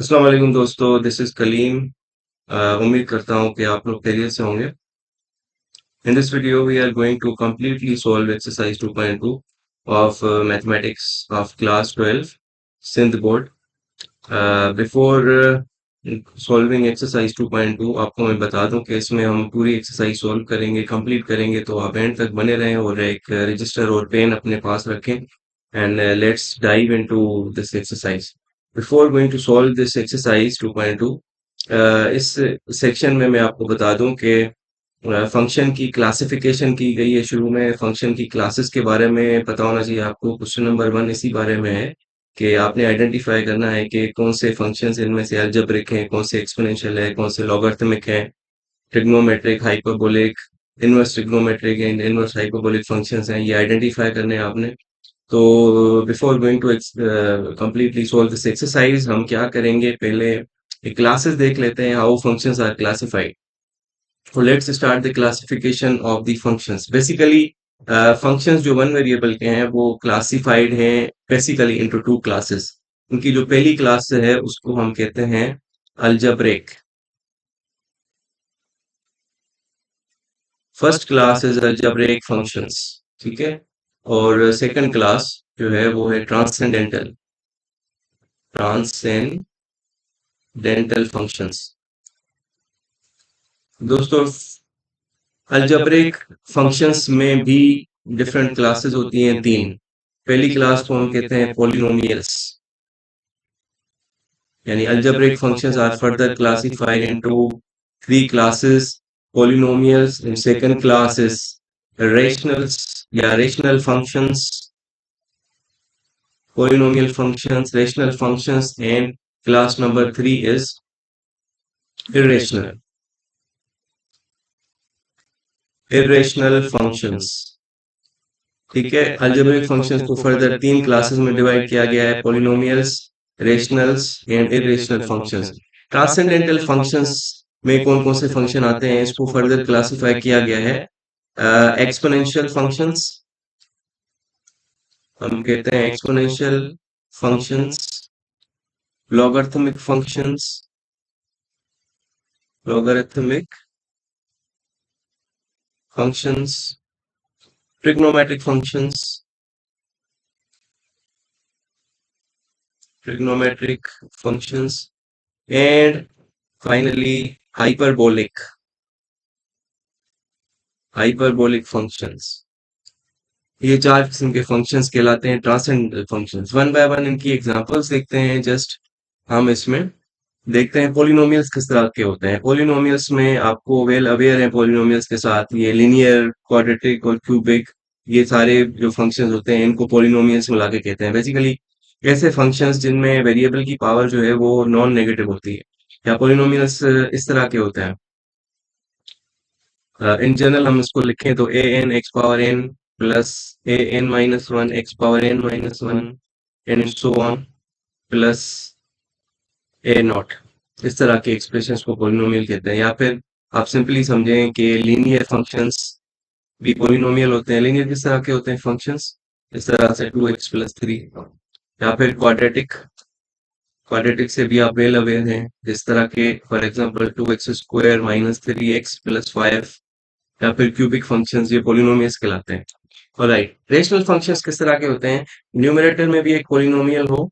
अस्सलाम वालेकुम दोस्तों, दिस इज कलीम। उम्मीद करता हूँ कि आप लोग खैरियत से होंगे। In this video we are going to completely solve exercise 2.2 of mathematics of class 12 Sindh board. Before solving exercise 2.2 आपको मैं बता दूं कि इसमें हम पूरी एक्सरसाइज सॉल्व करेंगे, कंप्लीट करेंगे, तो आप एंड तक बने रहें और एक रजिस्टर और पेन अपने पास रखें and let's dive into this exercise. Before going to solve this exercise 2.2, इस सेक्शन में मैं आपको बता दूं कि फंक्शन की क्लासिफिकेशन की गई है। शुरू में फंक्शन की क्लासेस के बारे में पता होना चाहिए आपको। क्वेश्चन नंबर 1 इसी बारे में है कि आपने आइडेंटिफाई करना है कि कौन से फंक्शंस इनमें से अलजेब्रिक हैं, कौन से एक्सपोनेंशियल है, कौन से लॉगरिथमिक हैं, trigonometric, hyperbolic, inverse trigonometric and inverse hyperbolic functions हैं। ये आइडेंटिफाई करने हैं आपने। तो before going to completely solve this exercise हम क्या करेंगे, पहले क्लासेस देख लेते हैं, how functions are classified. So let's start the classification of the functions. Basically, functions जो वन वेरिएबल के हैं वो क्लासिफाइड हैं बेसिकली इनटू टू क्लासेस। उनकी जो पहली क्लास है उसको हम कहते हैं algebraic. First class is algebraic functions, ठीक है। और सेकंड क्लास जो है वो है ट्रांसेंडेंटल ट्रांसेंडेंटल फंक्शंस। दोस्तों, अलजेब्रिक फंक्शंस में भी डिफरेंट क्लासेस होती हैं, तीन। पहली क्लास को हम कहते हैं पॉलिनोमियल्स, यानी algebraic functions are further classified into three classes, polynomials. And second class is rationals या rational functions, polynomial functions, rational functions, and class number 3 is irrational functions, ठीक है। अलजेब्रिक फंक्शंस को फर्दर तीन क्लासेस में divide किया गया है, polynomials, rationals and irrational functions. Transcendental functions में कौन कौन से फंक्शन आते हैं इसको फर्दर क्लासिफाई किया गया है। एक्सपोनेंशियल फंक्शंस, हम कहते हैं exponential functions, logarithmic functions, logarithmic functions, trigonometric functions, trigonometric functions, and finally hyperbolic functions। ये चार किस्म के फंक्शंस कहलाते हैं transcendental functions. One by one इनकी एग्जांपल्स देखते हैं। जस्ट हम इसमें देखते हैं पॉलिनोमियल्स किस तरह के होते हैं। पॉलिनोमियल्स में आपको वेल अवेयर है, पॉलिनोमियल्स के साथ ये लीनियर, क्वाड्रेटिक और क्यूबिक, ये सारे जो फंक्शंस होते हैं इनको पॉलिनोमियल्स मिला के कहते हैं। बेसिकली ऐसे फंक्शंस जिनमें वेरिएबल की पावर जो है वो नॉन नेगेटिव होती है, या पॉलिनोमियल्स इस तरह के होते हैं। इन जनरल हम इसको लिखें तो a n x power n plus a n minus one x power n minus one and so on plus a naught. इस तरह के एक्सप्रेशंस को पॉलिनोमियल कहते हैं। या फिर आप सिंपली समझें कि लीनियर फंक्शंस भी पॉलिनोमियल होते हैं। लीनियर किस तरह के होते हैं फंक्शंस, इस तरह से 2x+3। या फिर क्वाड्रेटिक से भी आप वेल अवेयर हैं, जिस तरह के for example 2x² minus 3x plus 5। या फिर क्यूबिक फंक्शंस, ये पॉलिनोमियल्स कहलाते हैं। ऑलराइट, रेशनल फंक्शंस किस तरह के होते हैं, न्यूमरेटर में भी एक पॉलिनोमियल हो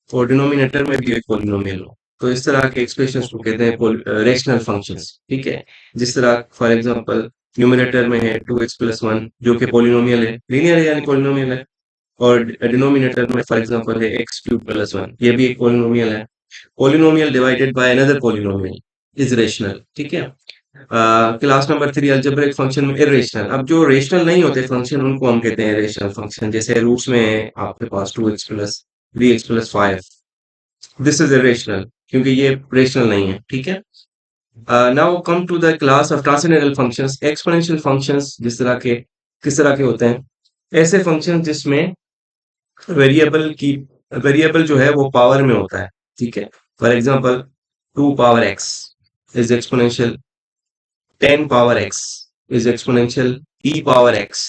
और डिनोमिनेटर में भी एक पॉलिनोमियल हो, तो इस तरह के एक्सप्रेशंस को कहते हैं रेशनल फंक्शंस, ठीक है। जिस तरह फॉर एग्जांपल न्यूमरेटर में है 2x+1 जो कि पॉलिनोमियल है, लीनियर है यानी पॉलिनोमियल है, और डिनोमिनेटर में फॉर एग्जांपल है x³ + 1, ये भी एक पॉलिनोमियल है। Polynomial divided by another polynomial is rational, ठीक है। क्लास नंबर 3 अलजेब्रिक फंक्शन में इरेशनल। अब जो रेशनल नहीं होते फंक्शन उनको हम कहते हैं रेशनल फंक्शन। जैसे रूट्स में है आपके पास 2x+3x+5, दिस इज इरेशनल क्योंकि ये रेशनल नहीं है, ठीक है। Now come to the class of transcendental functions. Exponential functions किस तरह के होते हैं, ऐसे फंक्शन जिसमें वेरिएबल जो है वो पावर में होता है, ठीक है। For example 2 power x is exponential, 10 power x is exponential, e power x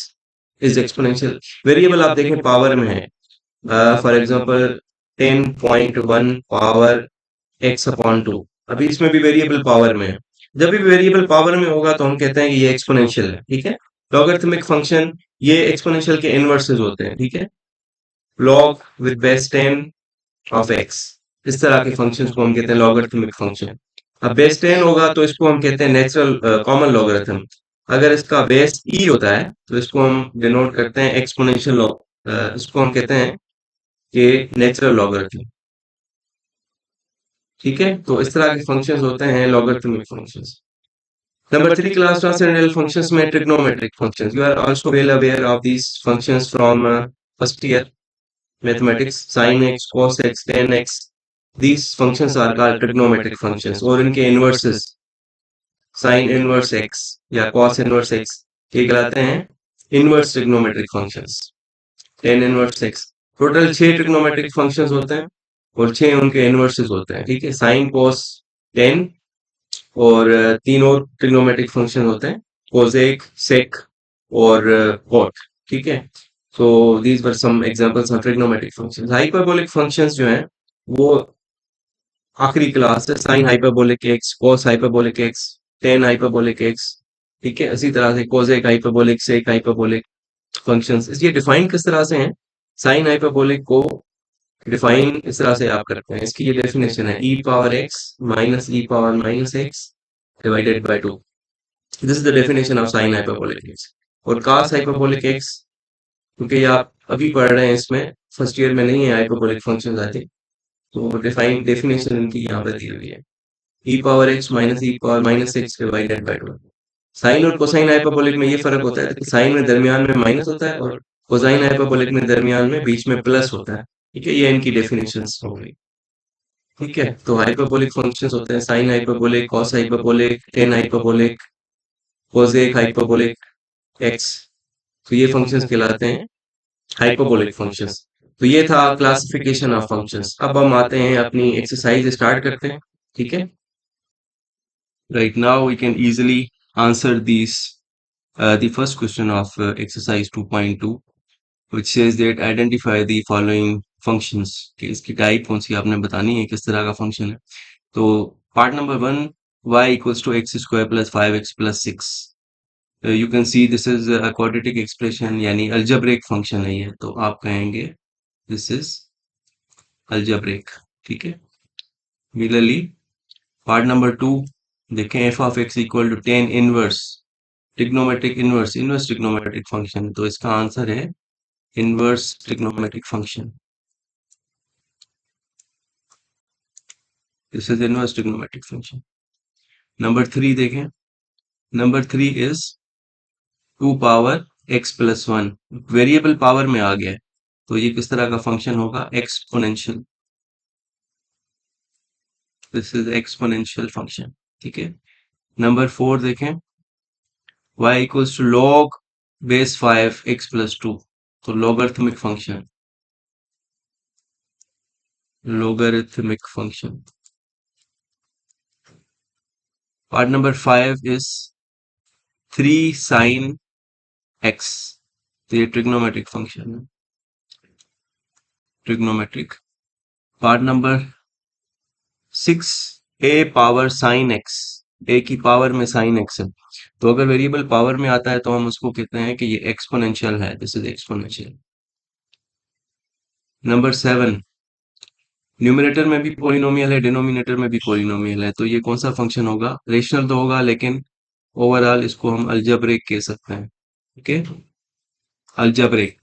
is exponential. Variable आप देखें पावर में है, for example 10.1 power x upon two. अभी इसमें भी वेरिएबल पावर में है। जब भी वेरिएबल पावर में होगा तो हम कहते हैं कि ये एक्सपोनेंशियल है, ठीक है। लॉगरिथमिक फंक्शन ये एक्सपोनेंशियल के इनवर्सेस होते हैं, ठीक है। Log with base 10 of x, इस तरह के फंक्शंस को हम कहते हैं लॉगरिथमिक फंक्शन। अब बेस 10 होगा तो इसको हम कहते हैं नेचुरल कॉमन लॉगरिथम। अगर इसका बेस ई होता है तो इसको हम डिनोट करते हैं एक्सपोनेंशियल लॉग, इसको हम कहते हैं कि नेचुरल लॉगरिथम, ठीक है। तो इस तरह के फंक्शंस होते हैं logarithmic functions. Number 3 class transcendental functions में trigonometric functions, you are also well aware of these functions from first year mathematics. Sin x, cos x, tan x, these functions are called trigonometric functions, और इनके inverses sin inverse x या cos inverse x ये कहलाते हैं inverse trigonometric functions। tan inverse x, total 6 trigonometric functions होते हैं और 6 उनके inverses होते हैं, ठीक है। sin cos tan और तीन और ट्रिग्नोमेट्रिक फंक्शन होते हैं, कोसेक, सेक और कॉट, ठीक है। So these were some examples of trigonometric functions. Hyperbolic functions जो हैं वो आखिरी क्लास है, sine hyperbolic x, cos hyperbolic x, tan hyperbolic x, ठीक है। इसी तरह से cosec hyperbolic, sec hyperbolic functions ये डिफाइन किस तरह से हैं। साइन हाइपरबोलिक को डिफाइन इस तरह से आप करते हैं, इसकी ये डेफिनेशन है e power x minus e power minus x divided by two. This is the definition of sine hyperbolic x. और cos हाइपरबोलिक एक्स, क्योंकि ये आप अभी पढ़ रहे हैं, इसमें फर्स्ट ईयर में नहीं है हाइपरबोलिक फंक्शंस आते, तो डिफाइन डेफिनेशन इनकी यहाँ पे दी हुई है, e power x minus e power minus x divided by two. Sine और कोसाइन हाइपरबोलिक में ये फर्क होता है कि साइन में दरमियान में माइनस होता है और कोसाइन हाइपरबोलिक में दरमियान में बीच में प्लस होता है, ठीक है। ये इनकी डेफिनेशंस हो गई, ठीक है। तो हाइपरबोलिक फंक्शंस होते हैं sine hyperbolic, cos hyperbolic, tan hyperbolic, cosec hyperbolic x. तो ये फंक्शंस कहलाते हैं हाइपरबोलिक फंक्शंस। तो ये था क्लासिफिकेशन ऑफ फंक्शंस। अब हम आते हैं अपनी एक्सरसाइज स्टार्ट करते हैं, ठीक है। Right now we can easily answer this the first question of exercise 2.2, which says that identify the following functions, कि इसकी टाइप कौन सी आपने बतानी है, किस तरह का फंक्शन है। तो part number 1, y equals to x square plus 5x plus 6। You can see this is a quadratic expression, यानी अलजेब्रिक फंक्शन है ये, तो आप कहेंगे दिस इज अलजेब्रिक, ठीक है। मिलरली पार्ट नंबर 2 देखें, f of x equal to ten inverse trigonometric inverse, inverse trigonometric function, तो इसका आंसर है inverse trigonometric function. This is inverse trigonometric function. Number 3 देखें, number 3 is 2 power x plus 1, variable power में आ गया है, तो ये किस तरह का फंक्शन होगा, exponential. This is exponential function, ठीक है। नंबर 4 देखें, y equals to log base 5 x plus 2, तो logarithmic function, logarithmic function. Part number 5 is 3 sin x, तो ये ट्रिग्नोमेट्रिक फंक्शन है, trigonometric. Part number 6, a power sine x, a की power में sign x है, तो अगर वेरिएबल पावर में आता है तो हम उसको कहते हैं कि ये एक्सपोनेंशियल है, this is exponential. Number 7, numerator में भी पॉलिनोमियल है, डिनोमिनेटर में भी पॉलिनोमियल है, तो ये कौन सा फंक्शन होगा, रेशनल तो होगा लेकिन ओवरऑल इसको हम अलजेब्रिक कह सकते हैं, ओके, अलजेब्रिक।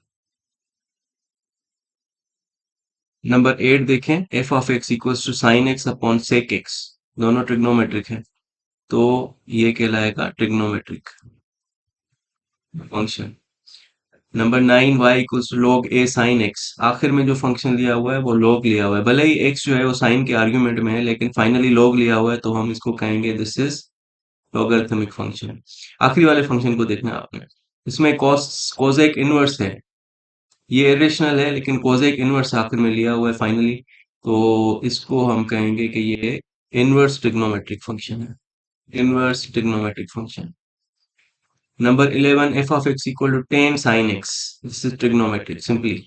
नंबर 8 देखें, f of x equals to sine x upon sec x, दोनों ट्रिग्नोमेट्रिक है, तो ये कहलाएगा trigonometric function. Number 9, y equals to log a sine x, आखिर में जो फंक्शन लिया हुआ है वो लॉग लिया हुआ है, भले ही एक्स जो है वो साइन के आर्ग्यूमेंट में है लेकिन फाइनली लॉग लिया हुआ है, तो हम इसको कहेंगे दिस इज लॉगरिथमिक फंक्शन। आखिरी वाले फंक्शन को देखना आपने, इसमें कॉस कोसेक इनवर्स है, ये इरेशनल है लेकिन कोसेक इनवर्स आखिर में लिया हुआ है फाइनली, तो इसको हम कहेंगे कि ये इनवर्स ट्रिग्नोमेट्रिक फंक्शन है, inverse trigonometric function. Number 11, f of x equal to tan sine x, this is trigonometric, simply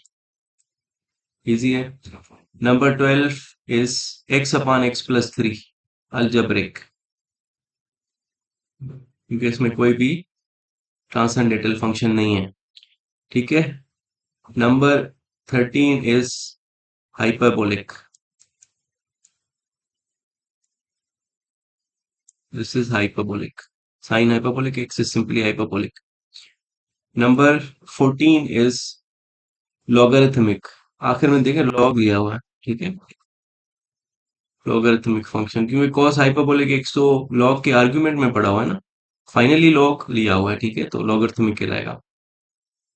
easy है। Number 12, is x upon x plus 3 algebraic, क्योंकि इसमें कोई भी ट्रांसेंडेंटल फंक्शन नहीं है। ठीक है। Number 13 is hyperbolic. This is hyperbolic. Sine hyperbolic, x is simply hyperbolic. Number 14 is logarithmic. आखिर में देखें log लिया हुआ है। ठीक है। logarithmic फंक्शन, क्योंकि cos hyperbolic x तो log के आर्ग्यूमेंट में पड़ा हुआ है ना, फाइनली log लिया हुआ है। ठीक है, तो logarithmic कहलाएगा।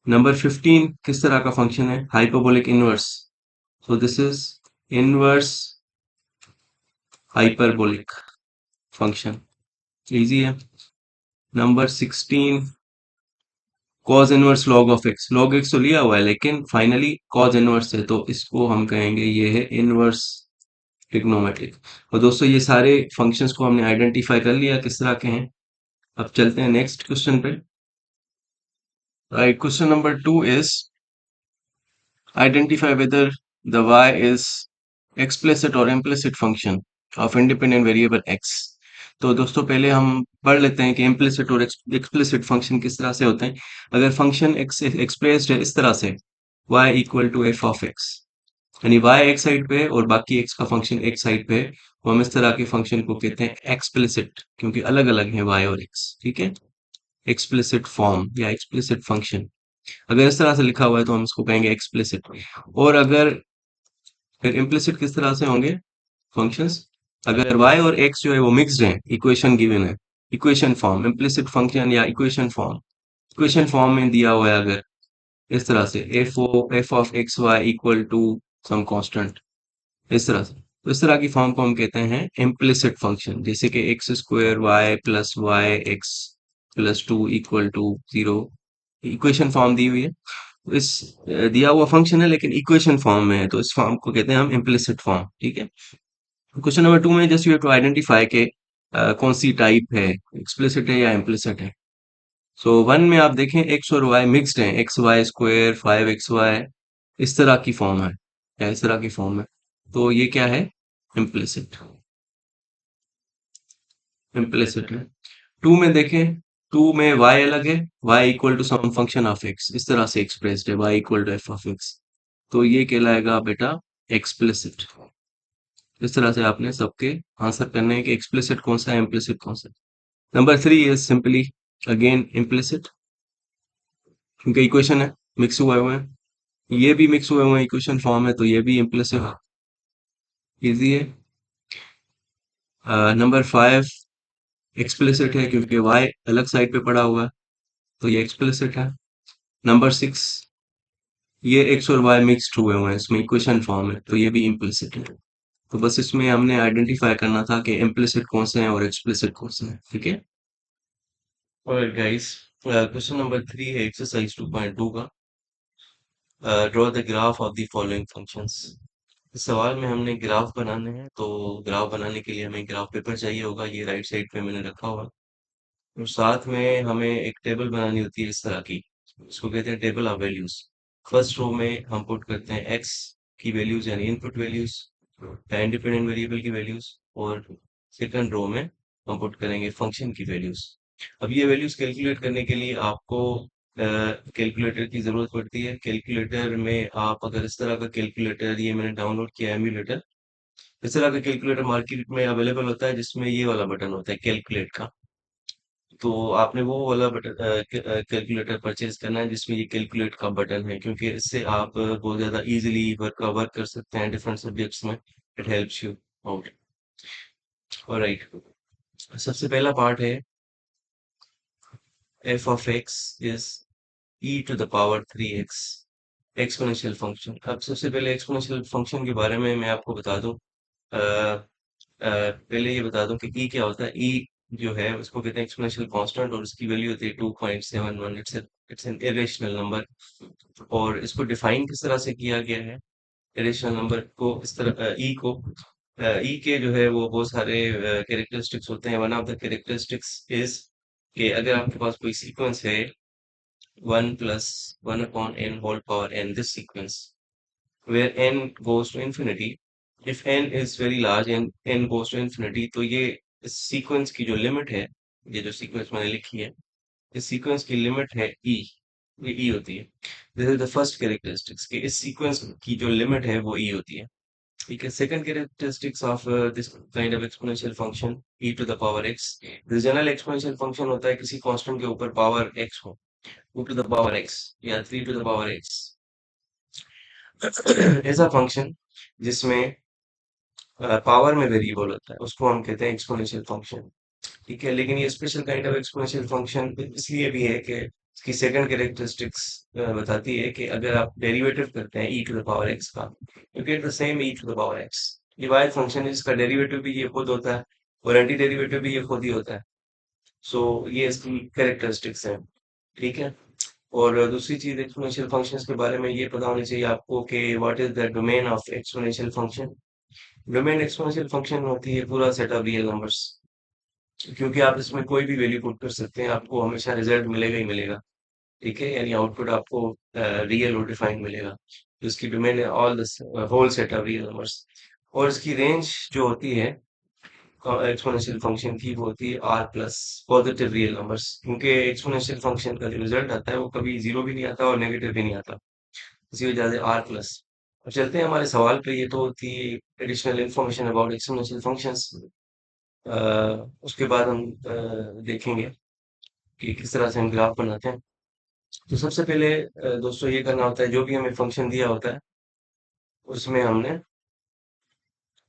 नंबर 15 किस तरह का फंक्शन है? Hyperbolic inverse. So this is inverse hyperbolic function, easy है। Number 16 cos inverse log of x. Log x तो लिया हुआ है लेकिन फाइनली कॉज इनवर्स है, तो इसको हम कहेंगे ये है इनवर्स ट्रिग्नोमेट्रिक। और दोस्तों ये सारे फंक्शंस को हमने आइडेंटिफाई कर लिया किस तरह के हैं। अब चलते हैं नेक्स्ट क्वेश्चन पे। Right, question number 2 is identify whether the y is explicit or implicit function of independent variable x। तो दोस्तों पहले हम पढ़ लेते हैं कि implicit और explicit फंक्शन किस तरह से होते हैं। अगर फंक्शन x एक्सप्रेस्ड है इस तरह से y equal to f of x, यानी y एक साइड पे है और बाकी x का फंक्शन एक साइड पे है, तो हम इस तरह के फंक्शन को कहते हैं एक्सप्लिसिट, क्योंकि अलग अलग है y और x। ठीक है, एक्सप्लिसिट फॉर्म या एक्सप्लिसिट फंक्शन। अगर इस तरह से लिखा हुआ है तो हम इसको कहेंगे एक्सप्लिसिट। और अगर फिर इम्प्लिसिट किस तरह से होंगे फंक्शंस? अगर y और x जो है वो मिक्स्ड है, इक्वेशन गिवन है, इक्वेशन फॉर्म, इम्प्लिसिट फंक्शन या इक्वेशन फॉर्म में दिया हुआ है, अगर इस तरह से f of x y equal to some constant, इस तरह से, तो इस तरह की फॉर्म को हम कहते हैं इम्प्लिसिट फंक्शन। जैसे कि x square y plus y x plus two equal to 0, equation form दी हुई है। तो इस दिया हुआ फंक्शन है लेकिन इक्वेशन फॉर्म में है, तो इस फॉर्म को कहते हैं हम इम्प्लिसिट फॉर्म। ठीक है। क्वेश्चन नंबर 2 में just you have to identify के कौन सी टाइप है, एक्सप्लिसिट है या इम्प्लिसिट है। सो 1 में आप देखें एक्स और वाई मिक्स्ड है, एक्स वाई स्क्वायर 5xy, इस तरह की फॉर्म है या इस तरह की फॉर्म है, तो ये क्या है? इम्प्लिसिट, इम्प्लिसिट है। 2 में देखें, 2 में y अलग है, y equal to some function of x, इस तरह से एक्सप्रेस्ड है y equal to f of x, तो ये कहलाएगा बेटा एक्सप्लिसिट। इस तरह से आपने सबके आंसर करने हैं कि एक्सप्लिसिट कौन सा है, इम्प्लिसिट कौन सा है। Number 3 is simply again implicit, क्योंकि इक्वेशन है, मिक्स हुए हुए हैं, ये भी मिक्स हुए हुए हैं, इक्वेशन फॉर्म है, तो ये भी इम्प्लिसिट है, इजी है। नंबर 5 एक्सप्लिसिट है, क्योंकि y अलग साइड पे पड़ा हुआ है, तो ये एक्सप्लिसिट है। नंबर 6 ये एक्स और वाई मिक्स्ड हुए हुए हैं, इसमें इक्वेशन फॉर्म है, तो ये भी इम्प्लिसिट है। तो बस इसमें हमने आइडेंटिफाई करना था कि इम्प्लिसिट कौन से हैं और एक्सप्लिसिट कौन से हैं। ठीक है। ऑलराइट गाइस, क्वेश्चन नंबर 3 है एक्सरसाइज 2.2 का। Draw the graph of the following functions. इस सवाल में हमने ग्राफ बनाने हैं, तो ग्राफ बनाने के लिए हमें ग्राफ पेपर चाहिए होगा, ये राइट साइड पे मैंने रखा हुआ है। और साथ में हमें एक टेबल बनानी होती है इस तरह की, इसको कहते हैं table of values. First row में हम पुट करते हैं एक्स की वैल्यूज यानी इनपुट वैल्यूज या इंडिपेंडेंट वेरिएबल की वैल्यूज, और सेकंड रो में हम पुट करेंगे फंक्शन की वैल्यूज। अब ये वैल्यूज कैलकुलेट करने के लिए आपको कैलकुलेटर की जरूरत पड़ती है। कैलकुलेटर में आप अगर इस तरह का कैलकुलेटर, ये मैंने डाउनलोड किया है एम्यूलेटर, इस तरह का कैलकुलेटर मार्केट में अवेलेबल होता है जिसमें ये वाला बटन होता है कैलकुलेट का। तो आपने वो वाला बटन कैलकुलेटर परचेज करना है जिसमें ये कैलकुलेट का बटन है, क्योंकि इससे आप बहुत ज्यादा इजीली वर्क कर सकते हैं डिफरेंट सब्जेक्ट्स में। It helps you out. Alright, सबसे पहला पार्ट है f of x is e to the power 3x exponential function. अब सबसे पहले एक्सपोनेंशियल फंक्शन के बारे में मैं आपको बता दूं। पहले ये बता दूं कि ई क्या होता है। ई जो है उसको कहते हैं एक्सपोनेंशियल कांस्टेंट, और उसकी वैल्यू होती है 2.71। It's an irrational number. और इसको डिफाइन किस तरह से किया गया है, इरेशनल नंबर को इस तरह, ई को, ई के जो है वो बहुत सारे कैरेक्टरिस्टिक्स होते हैं। One of the characteristics is कि अगर आपके पास कोई सीक्वेंस है 1 plus 1 upon n whole power n, this sequence where n goes to infinity, if n is very large and n goes to infinity, तो ये इस सीक्वेंस की जो लिमिट है, ये जो सीक्वेंस मैंने लिखी है, इस सीक्वेंस की लिमिट है ई, ये ई होती है। This is the first characteristics कि इस सीक्वेंस की जो लिमिट है वो ई होती है। ठीक है, second characteristics of this kind of exponential function e to the power x, general exponential function होता है किसी कांस्टेंट के ऊपर पावर एक्स हो, 2 to the power x या 3 to the power x। ऐसा फंक्शन जिसमें पावर में वेरिएबल होता है उसको हम कहते हैं एक्सपोनेंशियल फंक्शन। ठीक है, लेकिन ये special kind of exponential function इसलिए भी है कि इसकी सेकंड कैरेक्टरिस्टिक्स बताती है कि अगर आप डेरिवेटिव करते हैं e to the power x का, you get the same e to the power x। ये वाई फंक्शन है जिसका डेरिवेटिव भी ये खुद होता है और एंटी डेरिवेटिव भी ये खुद ही होता है। सो ये इसकी कैरेक्टरिस्टिक्स है। ठीक है, और दूसरी चीज एक्सपोनेंशियल फंक्शंस के बारे में ये पता होनी चाहिए आपको कि what is the domain of exponential function. Domain exponential function होती है पूरा सेट ऑफ रियल नंबर्स, क्योंकि आप इसमें कोई भी वैल्यू पुट कर सकते हैं, आपको हमेशा रिजल्ट मिलेगा ही मिलेगा। ठीक है, यानी आउटपुट आपको रियल और डिफाइंड मिलेगा। तो इसकी डोमेन है all the whole set of real numbers. और इसकी रेंज जो होती है एक्सपोनेंशियल फंक्शन की, वो होती है R plus positive real numbers, क्योंकि एक्सपोनेंशियल फंक्शन का जो रिजल्ट आता है वो कभी जीरो भी नहीं आता और नेगेटिव भी नहीं आता, इसी वजह से आर प्लस। अब चलते हैं हमारे सवाल पे। ये तो थी additional information about exponential functions. उसके बाद हम देखेंगे कि किस तरह से हम ग्राफ बनाते हैं। तो सबसे पहले दोस्तों ये करना होता है, जो भी हमें फंक्शन दिया होता है उसमें हमने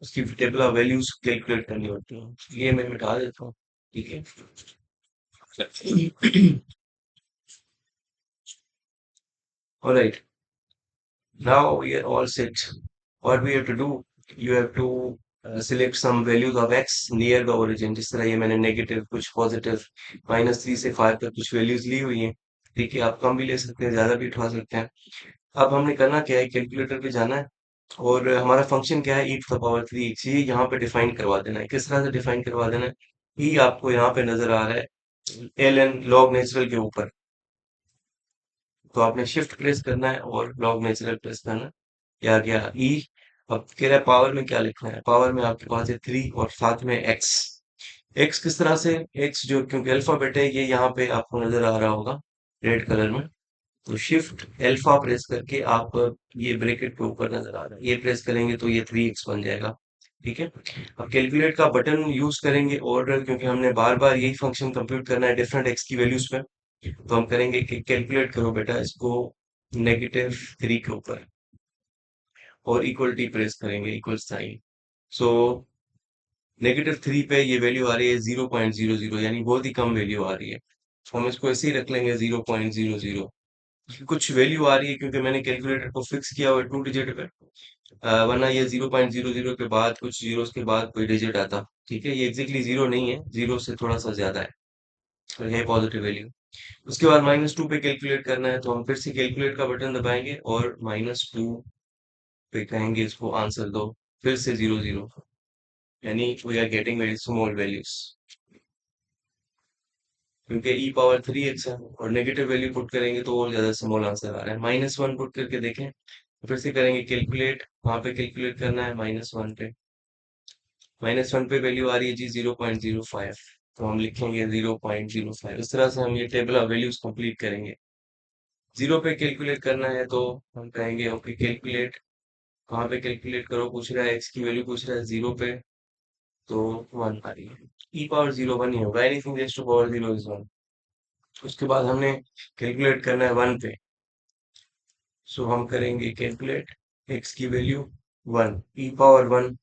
उसकी टेबल ऑफ वैल्यूज कैलकुलेट करनी होती है। ये मैं मिटा देता हूँ। ठीक है। Alright, now we are all set. What we have to do, you have to select some values of x near the origin। जिस तरह ये मैंने नेगेटिव कुछ पॉजिटिव -3 से 5 तक कुछ वैल्यूज ली हुई हैं। ठीक है, आप कम भी ले सकते हैं, ज्यादा भी उठा सकते हैं। अब हमने करना क्या है, कैलकुलेटर पे जाना है और हमारा फंक्शन क्या है, ई टू द पावर 3x, ये यहाँ पे डिफाइन करवा देना है। किस तरह से डिफाइन करवा देना है, ई आपको यहाँ पे नजर आ रहा है एल एन लॉग नेचुरल के ऊपर, तो आपने शिफ्ट प्रेस करना है और लॉग नेचुरल प्रेस करना है। क्या गया ई। अब कह रहा है पावर में क्या लिखना है, पावर में आपके पास है 3 और साथ में एक्स। एक्स किस तरह से, एक्स जो क्योंकि अल्फाबेट है ये यहाँ पे आपको नजर आ रहा होगा रेड कलर में, तो शिफ्ट अल्फा प्रेस करके आप ये ब्रैकेट के ऊपर नजर आ रहा है, ये प्रेस करेंगे तो ये 3x बन जाएगा। ठीक है, अब कैलकुलेट का बटन यूज करेंगे और क्योंकि हमने बार बार यही फंक्शन कंप्यूट करना है डिफरेंट एक्स की वैल्यूज पे, तो हम करेंगे कि कैलकुलेट करो बेटा इसको -3 के ऊपर और इक्वल टी प्रेस करेंगे, इक्वल साइन। सो -3 पे ये वैल्यू आ रही है 0.00, यानी बहुत ही कम वैल्यू आ रही है। तो हम इसको ऐसे ही रख लेंगे 0.00। कुछ वैल्यू आ रही है क्योंकि मैंने कैलकुलेटर को फिक्स किया हुआ है 2 डिजिट पे, वरना ये 0.00 के बाद कुछ जीरोस के बाद कोई डिजिट आता। ठीक है, ये एग्जैक्टली जीरो नहीं है, जीरो से थोड़ा सा ज्यादा है, तो है पॉजिटिव वैल्यू। उसके बाद -2 पे कैलकुलेट करना है, तो हम फिर से कैलकुलेट का बटन दबाएंगे और -2 पे कहेंगे इसको आंसर दो, फिर से 0 0, यानी we are getting very small values, क्योंकि ई पावर 3x है और नेगेटिव वैल्यू पुट करेंगे तो और ज्यादा स्मॉल आंसर आ रहा है। -1 पुट करके देखें, फिर से करेंगे कैलकुलेट, वहां पे कैलकुलेट करना है -1 पे। -1 पे वैल्यू आ रही है जी 0.05, तो हम लिखेंगे 0.05। इस तरह से हम ये टेबल ऑफ वैल्यूज कंप्लीट करेंगे। 0 पे कैलकुलेट करना है तो हम कहेंगे ओके कैलकुलेट, कहाँ पे कैलकुलेट करो पूछ रहा है, एक्स की वैल्यू पूछ रहा है 0 पे, तो 1 आ रही है। ई पावर 0 1 ही होगा, anything raise to power 0 is 1। उसके बाद हमने कैलकुलेट करना है 1 पे, सो हम करेंगे कैलकुलेट एक्स की वैल्यू 1, ई पावर 1,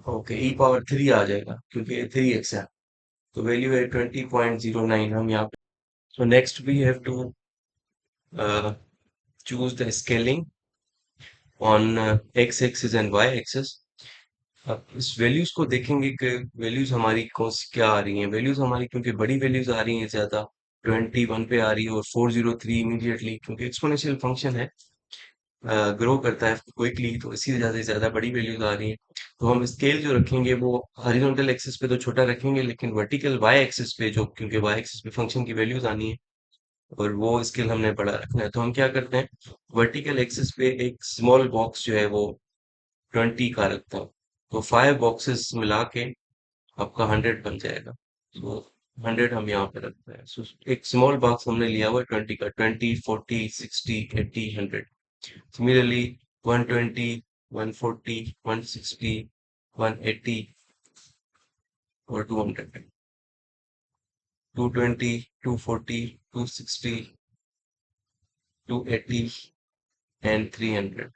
ओके ई पावर 3 आ जाएगा क्योंकि 3x है, तो वैल्यू है 20.09 हम यहाँ पे। So next we have to choose the scaling on x axis and y axis. अब इस वैल्यूज को देखेंगे कि वैल्यूज हमारी कौन सी क्या आ रही हैं। वैल्यूज हमारी क्योंकि बड़ी वैल्यूज आ रही हैं ज्यादा, 21 पे आ रही है और 403 इमीडिएटली, क्योंकि एक्सपोनेंशियल फंक्शन है, ग्रो करता है क्विकली, तो इसी वजह से ज्यादा बड़ी वैल्यूज आ रही हैं। तो हम स्केल जो रखेंगे वो हॉरिजॉन्टल एक्सिस पे तो छोटा रखेंगे, लेकिन वर्टिकल वाई एक्सिस पे, जो क्योंकि वाई एक्सिस पे फंक्शन की वैल्यूज आनी है और वो स्केल हमने बड़ा रखना है, तो हम क्या करते हैं, वर्टिकल एक्सिस पे एक स्मॉल बॉक्स जो है वो 20 का रखता हूँ, तो 5 बॉक्सेस मिला के आपका 100 बन जाएगा। तो 100 हम यहाँ पे रखते हैं। So, एक स्मॉल बॉक्स हमने लिया हुआ है 20 का, 20, 40, 60, 80, 100। सिमिलरली 120, 140, 160, 180 और 200, 220, 240, 260, 280 एंड 300।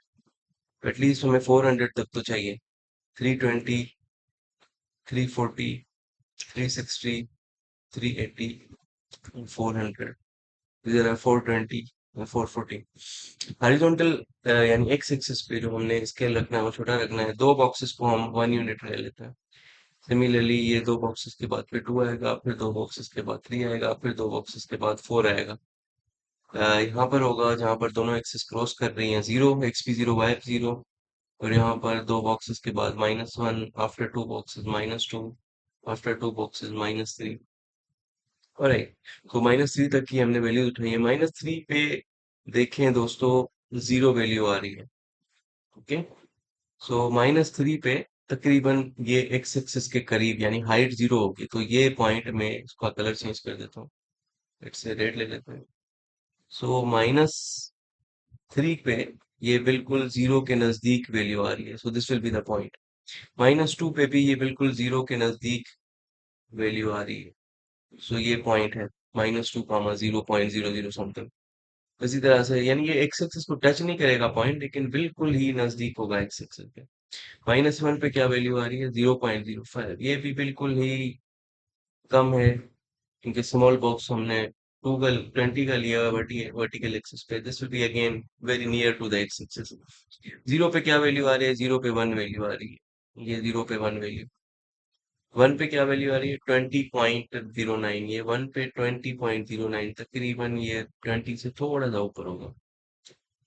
एटलीस्ट हमें 400 तक तो चाहिए। 320, 340, 360, 380, 400, इधर है 420, 440। हॉरिजॉन्टल यानी एक्स एक्सिस पे जो हमने स्केल रखना है वो छोटा रखना है। दो बॉक्सेस को हम 1 यूनिट ले लेते हैं। सिमिलरली ये दो बॉक्सेस के बाद फिर 2 आएगा, फिर दो बॉक्सेस के बाद 3 आएगा, फिर दो बॉक्सेस के बाद 4 आएगा। यहाँ पर होगा जहाँ पर दोनों एक्सिस क्रॉस कर रही हैं, zero, x p zero, y p zero. और यहाँ पर दो बॉक्सेस के बाद -1, after two boxes -2, after two boxes -3। Alright, तो -3 तक की हमने वैल्यू उठाई है। -3 पे देखें दोस्तों, जीरो वैल्यू आ रही है। ओके, सो -3 पे तकरीबन ये एक्स एक्सिस के करीब यानी हाइट जीरो होगी, तो ये पॉइंट में इसका कलर चेंज कर देता हूँ। इट्स रेड ले लेते हैं। सो -3 पे ये बिल्कुल जीरो के नजदीक वैल्यू आ रही है, so this will be the point. -2 पे भी ये बिल्कुल जीरो के नजदीक वैल्यू आ रही है, सो ये पॉइंट है -2 कामा 0.00 समथिंग। इसी तरह से यानी ये एक्स एक्सिस को टच नहीं करेगा पॉइंट, लेकिन बिल्कुल ही नजदीक होगा एक्स एक्सिस के। -1 पे क्या वैल्यू आ रही है? 0.05। ये भी बिल्कुल ही कम है, क्योंकि स्मॉल बॉक्स हमने 20 का लिया हुआ वर्टिकल एक्सिस पे। This will be again very near to the x axis. Zero पे क्या वैल्यू आ रही है? जीरो पे 1 वैल्यू आ रही है। ये जीरो पे 1 वैल्यू, 1 पे क्या वैल्यू आ रही है? 20.09। ये 1 पे 20.09, तकरीबन ये 20 से थोड़ा सा ऊपर होगा।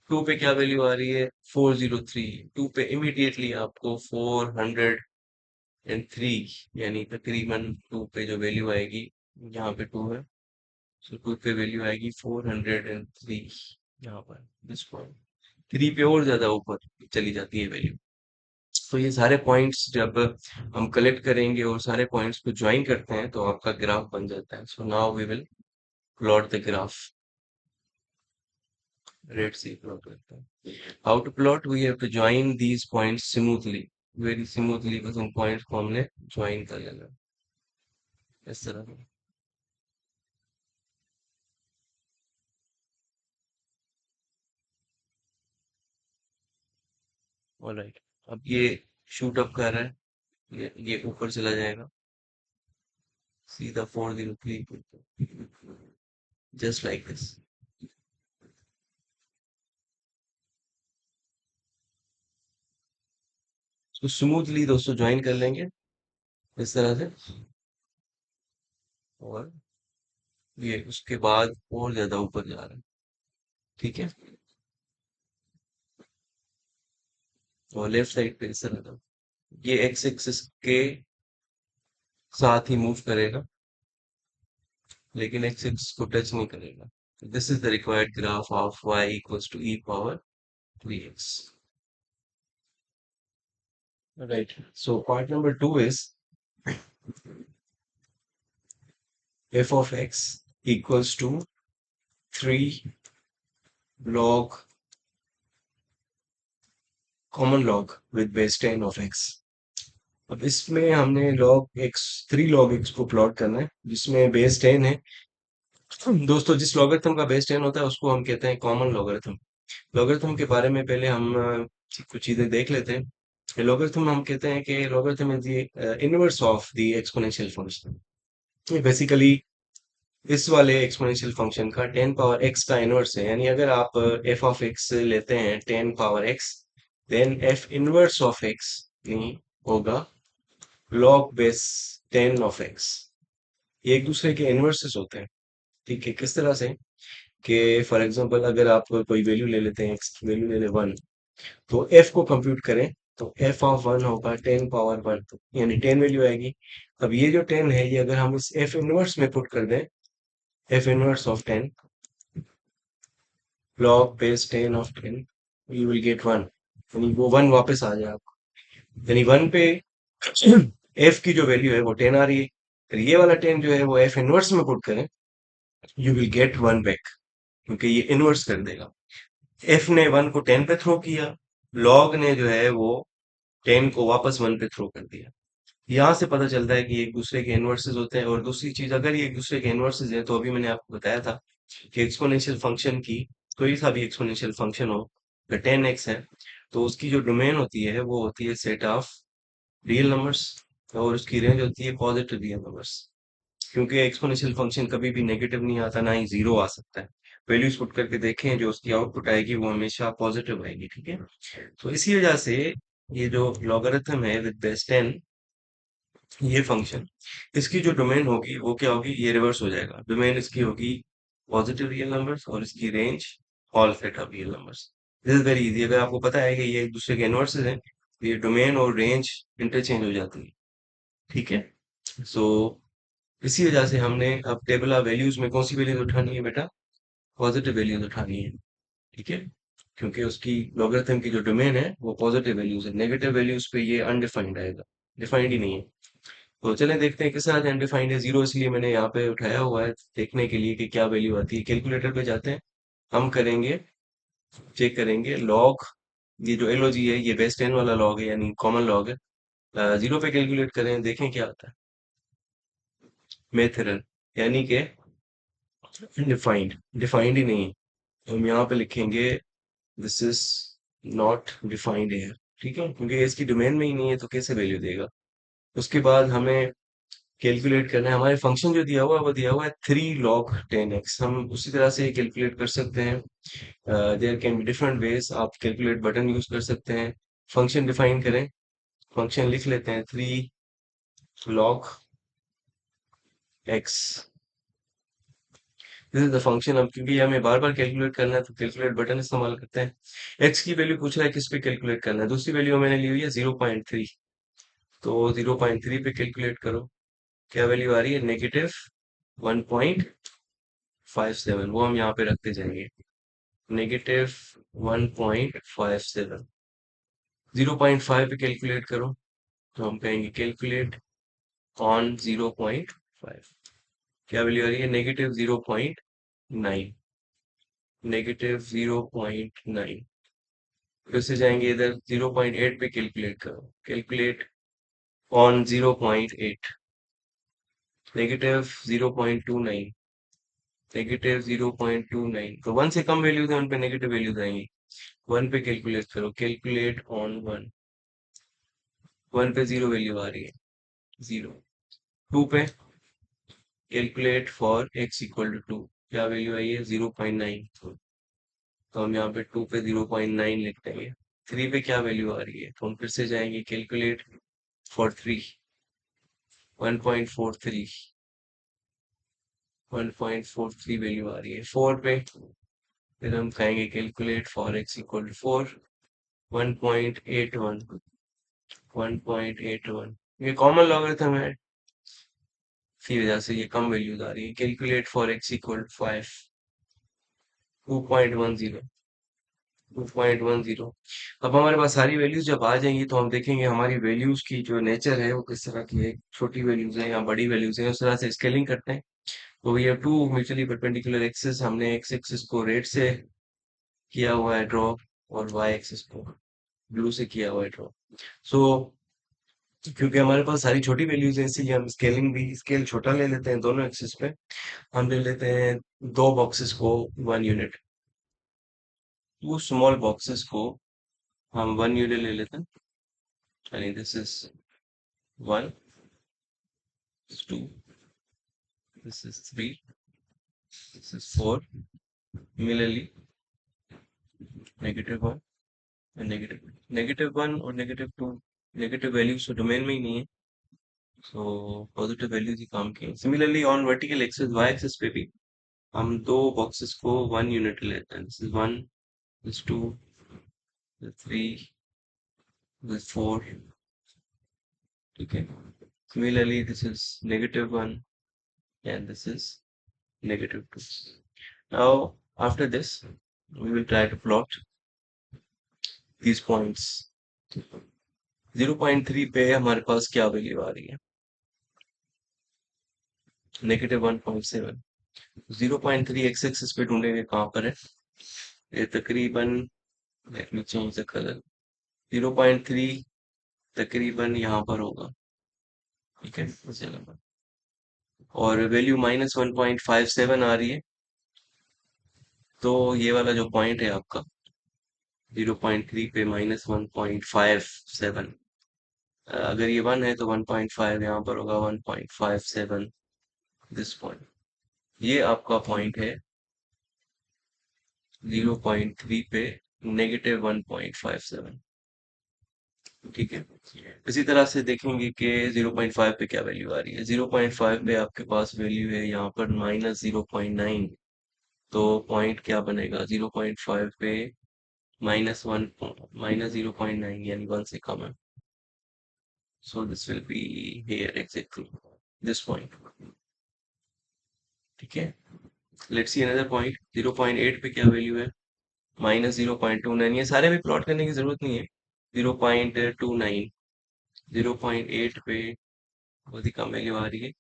2 पे क्या वैल्यू आ रही है? 403। 2 पे इमीडिएटली आपको 403, यानी तकरीबन 2 पे जो वैल्यू आएगी, यहाँ पे 2 है, सो 2 पे वैल्यू आएगी 403। यहाँ पर दिस पॉइंट 3 पे और ज्यादा ऊपर चली जाती है वैल्यू। तो ये सारे पॉइंट्स जब हम कलेक्ट करेंगे और सारे पॉइंट्स को ज्वाइन करते हैं तो आपका ग्राफ बन जाता है। So now we will plot the graph. Rate से प्लॉट करते हैं। How to plot? We have to join these points smoothly, very smoothly. बस उन पॉइंट्स को हमने ज्वाइन कर लेना है, इस तरह से। ऑलराइट, अब ये शूट अप कर रहा है, ये ऊपर चला जाएगा सीधा 403, जस्ट लाइक दिस। इसको स्मूथली दोस्तों ज्वाइन कर लेंगे इस तरह से, और ये उसके बाद और ज्यादा ऊपर जा रहा है। ठीक है, और लेफ्ट साइड पे इस तरह का, ये एक्स एक्सिस के साथ ही मूव करेगा, लेकिन एक्स एक्सिस को टच नहीं करेगा। This is the required graph of y equals to e power 3x। Right, so part number 2 is f of x equals to 3 log common log with base 10 of x। अब इसमें हमने log x, 3 log x को plot करना है, जिसमें base 10 है। दोस्तों, जिस लॉगरिथम का बेस 10 होता है उसको हम कहते हैं कॉमन लॉगरिथम। लॉगरिथम के बारे में पहले हम कुछ चीजें देख लेते हैं। लॉगरिथम हम कहते हैं कि logarithm is the inverse of the exponential function. ये बेसिकली इस वाले एक्सपोनेंशियल फंक्शन का 10 पावर x का इनवर्स है। यानी अगर आप f ऑफ x लेते हैं 10 power x, then f inverse of x नहीं होगा log बेस 10 ऑफ x। ये एक दूसरे के इनवर्सेस होते हैं। ठीक है, किस तरह से? कि फॉर एग्जांपल अगर आप कोई वैल्यू ले लेते हैं, x की वैल्यू ले लें 1, तो f को कंप्यूट करें तो f ऑफ 1 होगा 10 पावर 1, यानी 10 वैल्यू आएगी। अब ये जो 10 है, ये अगर हम इस f इनवर्स में पुट कर दें, f inverse of 10 log base 10 of 10, you will get 1, यानी वो 1 वापस आ जाए आपको। यानी 1 पे एफ की जो वैल्यू है वो 10 आ रही है, फिर ये वाला 10 जो है वो एफ इनवर्स में पुट करें, यू विल गेट 1 बैक, क्योंकि ये इनवर्स कर देगा। एफ ने 1 को 10 पे थ्रो किया, लॉग ने जो है वो 10 को वापस 1 पे थ्रो कर दिया। यहाँ से पता चलता है कि ये एक दूसरे के इनवर्सेस होते हैं। और दूसरी चीज, अगर ये एक दूसरे के इनवर्सेस हैं, तो अभी मैंने आपको बताया था कि एक्सपोनेंशियल फंक्शन की, कोई सा भी एक्सपोनेंशियल फंक्शन हो, अगर 10x है, तो उसकी जो डोमेन होती है वो होती है सेट ऑफ रियल नंबर्स, और उसकी रेंज होती है पॉजिटिव रियल नंबर्स। क्योंकि एक्सपोनेंशियल फंक्शन कभी भी नेगेटिव नहीं आता, ना ही जीरो आ सकता है। वैल्यूज पुट करके देखें, जो उसकी आउटपुट आएगी वो हमेशा पॉजिटिव आएगी, ठीक है। तो इसी वजह से ये जो लॉगरिथम है विद बेस 10, ये फंक्शन, इसकी जो डोमेन होगी वो क्या होगी, ये रिवर्स हो जाएगा। डोमेन इसकी होगी पॉजिटिव रियल नंबर्स, और इसकी range all set of real numbers. This is very easy. अगर आपको पता है कि ये एक दूसरे के इनवर्सेस हैं, तो ये डोमेन और रेंज इंटरचेंज हो जाती है, ठीक है। सो इसी वजह से हमने अब टेबल ऑफ वैल्यूज में कौन सी वैल्यूज उठानी है बेटा, पॉजिटिव वैल्यूज उठानी है, ठीक है। क्योंकि उसकी लॉगरिथम की जो डोमेन है वो पॉजिटिव वैल्यूज है, नेगेटिव वैल्यूज पे ये अनडिफाइंड आएगा, डिफाइंड ही नहीं है। तो चलें देखते हैं किस तरह से अनडिफाइंड है। जीरो इसलिए मैंने यहाँ पे उठाया हुआ है देखने के लिए कि क्या वैल्यू आती है। कैलकुलेटर पे जाते हैं, हम करेंगे, चेक करेंगे लॉग, ये जो एलओजी है ये बेस 10 वाला लॉग है, यानी कॉमन लॉग है। जीरो पे कैलकुलेट करें, देखें क्या आता है। मेथड, यानी कि डिफाइंड, डिफाइंड ही नहीं है, तो हम यहाँ पे लिखेंगे दिस इज नॉट डिफाइंड है, ठीक है, क्योंकि इसकी डोमेन में ही नहीं है तो कैसे वैल्यू देगा। उसके बाद हमें कैलकुलेट करना है, हमारे फंक्शन जो दिया हुआ है वो दिया हुआ है 3 log 10x, हम उसी तरह से कैलकुलेट कर सकते हैं। There can be different ways, आप कैलकुलेट बटन यूज कर सकते हैं। फंक्शन डिफाइन करें, फंक्शन लिख लेते हैं 3 log x, this is the function. अब क्योंकि हमें बार बार कैलकुलेट करना है तो कैलकुलेट बटन इस्तेमाल करते हैं। एक्स की वैल्यू पूछ रहा है किस पे कैलकुलेट करना है, दूसरी वैल्यू मैंने ली हुई है 0.3, तो 0.3 पे कैलकुलेट करो, क्या वैल्यू आ रही है, -1.57, वो हम यहाँ पे रखते जाएंगे, -1.57। 0.5 पे कैलकुलेट करो, तो हम कहेंगे कैलकुलेट ऑन 0.5, क्या वैल्यू आ रही है, -0.9, -0.9। फिर से जाएंगे इधर 0.8 पे कैलकुलेट करो, कैलकुलेट ऑन 0.8, -0.29, -0.29। तो 1 से कम वैल्यूज है उन पे नेगेटिव वैल्यूज आएंगी। 1 पे कैलकुलेट करो, कैलकुलेट ऑन 1, 1 पे जीरो वैल्यू आ रही है, जीरो। 2 पे calculate for x equal to 2, क्या वैल्यू आई है, 0.9, तो हम यहाँ पे 2 पे 0.9 लिख देंगे। 3 पे क्या वैल्यू आ रही है, तो हम फिर से जाएंगे कैलकुलेट फॉर 3, 1.43, 1.43 वैल्यू आ रही है। 4 पे फिर हम कहेंगे calculate for x equal to 4, 1.81, 1.81, ये कॉमन लॉगरिथम है, इसी वजह से ये कम वैल्यूज आ रही है। Calculate for x equal to 5, 2.10, 2.10। अब हमारे पास सारी वैल्यूज जब आ जाएंगी तो हम देखेंगे हमारी वैल्यूज की जो नेचर है वो किस तरह की है, छोटी वैल्यूज है या बड़ी वैल्यूज है, उस तरह से स्केलिंग करते हैं। तो ये टू म्यूचुअली परपेंडिकुलर एक्सिस, हमने एक्स एक्सिस को रेड से किया हुआ है ड्रॉ, और वाई एक्सिस को ब्लू से किया हुआ है ड्रॉ। सो क्योंकि हमारे पास सारी छोटी वैल्यूज है, इसीलिए हम स्केलिंग भी स्केल छोटा ले लेते हैं दोनों एक्सिस पे। हम ले लेते हैं दो बॉक्सेस को 1 यूनिट, टू स्मॉल बॉक्सेस को हम 1 यूनिट ले लेते हैं, यानी this is 1, this 2, this is 3, this is 4, similarly -1, negative, -1 और -2, नेगेटिव वैल्यूज तो डोमेन में ही नहीं है, सो पॉजिटिव वैल्यूज ही काम की। Similarly on vertical axis y axis पे भी हम दो बॉक्सेस को 1 यूनिट लेते हैं, this is 1, this 2, this 3, this 4, ठीक है। Similarly, this is -1 and this is -2. Now, after this, we will try to plot these points. 0.3 पे हमारे पास क्या वैल्यू आ रही है? -1.7। 0.3 एक्स एक्सिस पे ढूंढेंगे कहाँ पर है? ये तकरीबन, let me change the colour. 0.3 तकरीबन यहाँ पर होगा। ठीक है, इस जगह पर। और वैल्यू -1.57 आ रही है। तो ये वाला जो पॉइंट है आपका 0.3 पे -1.57, अगर ये 1 है तो 1.5 यहाँ पर होगा, 1.57 दिस पॉइंट। ये आपका पॉइंट है 0.3 पे -1.57। ठीक है, इसी तरह से देखेंगे कि 0.5 पे क्या वैल्यू आ रही है। 0.5 पे आपके पास वैल्यू है यहाँ पर -0.9। तो पॉइंट क्या बनेगा 0.5 पे -1, -0.9 यानी 1 से कम है। So this will be here exactly this point. ठीक है, let's see another point। 0.8 पे क्या वैल्यू है? -0.29। ये सारे भी प्लॉट करने की जरूरत नहीं है। 0.29, 0.8 पे बहुत ही कम वैल्यू आ रही है,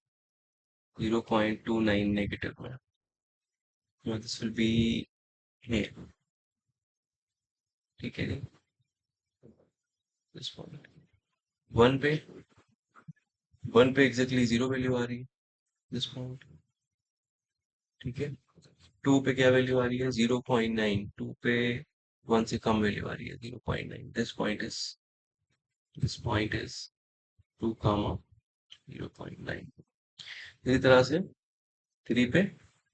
0.29 नेगेटिव में। This will B here। ठीक है जी, दिस पॉइंट। 1 पे, 1 पे एग्जैक्टली जीरो वैल्यू आ रही है, दिस पॉइंट। ठीक है, 2 पे क्या वैल्यू आ रही है? 0.9। 2 पे 1 से कम वैल्यू आ रही है, 0.9। दिस पॉइंट इज 2 कामा 0.9। इसी तरह से 3 पे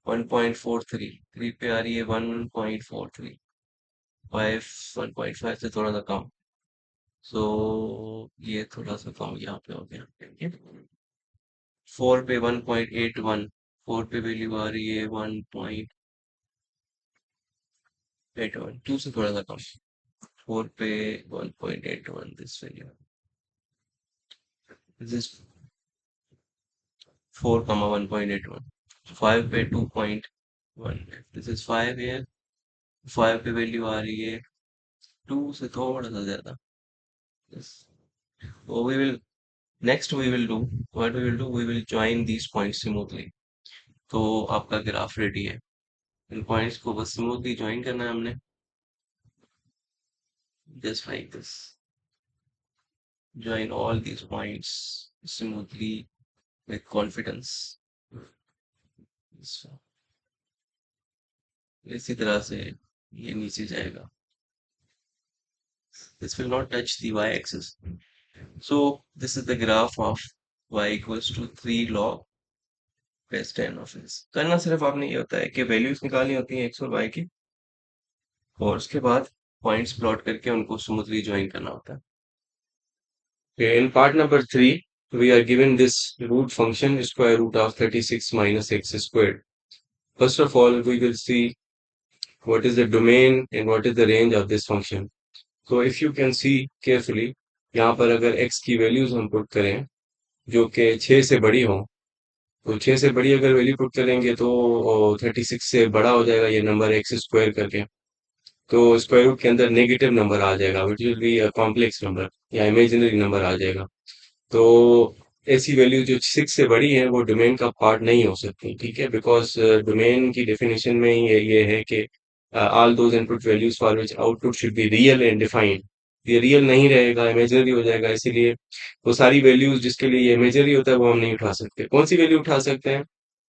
1.43, 3 पे आ रही है 1.43, 5 1.5 से थोड़ा सा कम। सो ये थोड़ा सा कम यहाँ पे हो गया। ठीक है, 4 पे 1.81, 4 पे वैल्यू आ रही है 1.81, 2 से थोड़ा सा कम। 4 पे 1.81 this value, this is 4 comma 1.81। 5 पे 2.1, दिस इज 5 here। 5 पे वैल्यू आ रही है 2 से थोड़ा सा ज्यादा। yes। So we will, next we will do, what we will do, we will join these points smoothly। तो आपका ग्राफ रेडी है, इन पॉइंट्स को बस स्मूथली ज्वाइन करना है हमने, just like this। Join all these points smoothly with confidence। So, इसी तरह से ये नीचे जाएगा, this will not touch the y-axis। So this is the graph of y equals to 3 log base 10 of x। करना सिर्फ आपने ये होता है कि वैल्यूज निकालनी होती हैं x और y की, और उसके बाद पॉइंट्स प्लॉट करके उनको स्मूथली ज्वाइन करना होता है। Okay, in part number 3, we are given this root function square root of 36 minus x squared। First of all, we will see what is the domain and what is the range of this function। So if you can see carefully, यहाँ पर अगर x की values हम put करें जो कि 6 से बड़ी हो, तो 6 से बड़ी अगर वैल्यू पुट करेंगे तो 36 से बड़ा हो जाएगा ये नंबर एक्स स्क्वायर करके। तो स्क्वायर रूट के अंदर नेगेटिव नंबर आ जाएगा, which will be complex number या इमेजिनरी नंबर आ जाएगा। तो ऐसी वैल्यू जो 6 से बड़ी है वो डोमेन का पार्ट नहीं हो सकती। ठीक है, बिकॉज डोमेन की डेफिनेशन में ही ये है कि all those input values for which output should be real and defined. ये रियल नहीं रहेगा, इमेजिनरी हो जाएगा, इसीलिए वो सारी वैल्यूज जिसके लिए ये इमेजिनरी होता है वो हम नहीं उठा सकते। कौन सी वैल्यू उठा सकते हैं?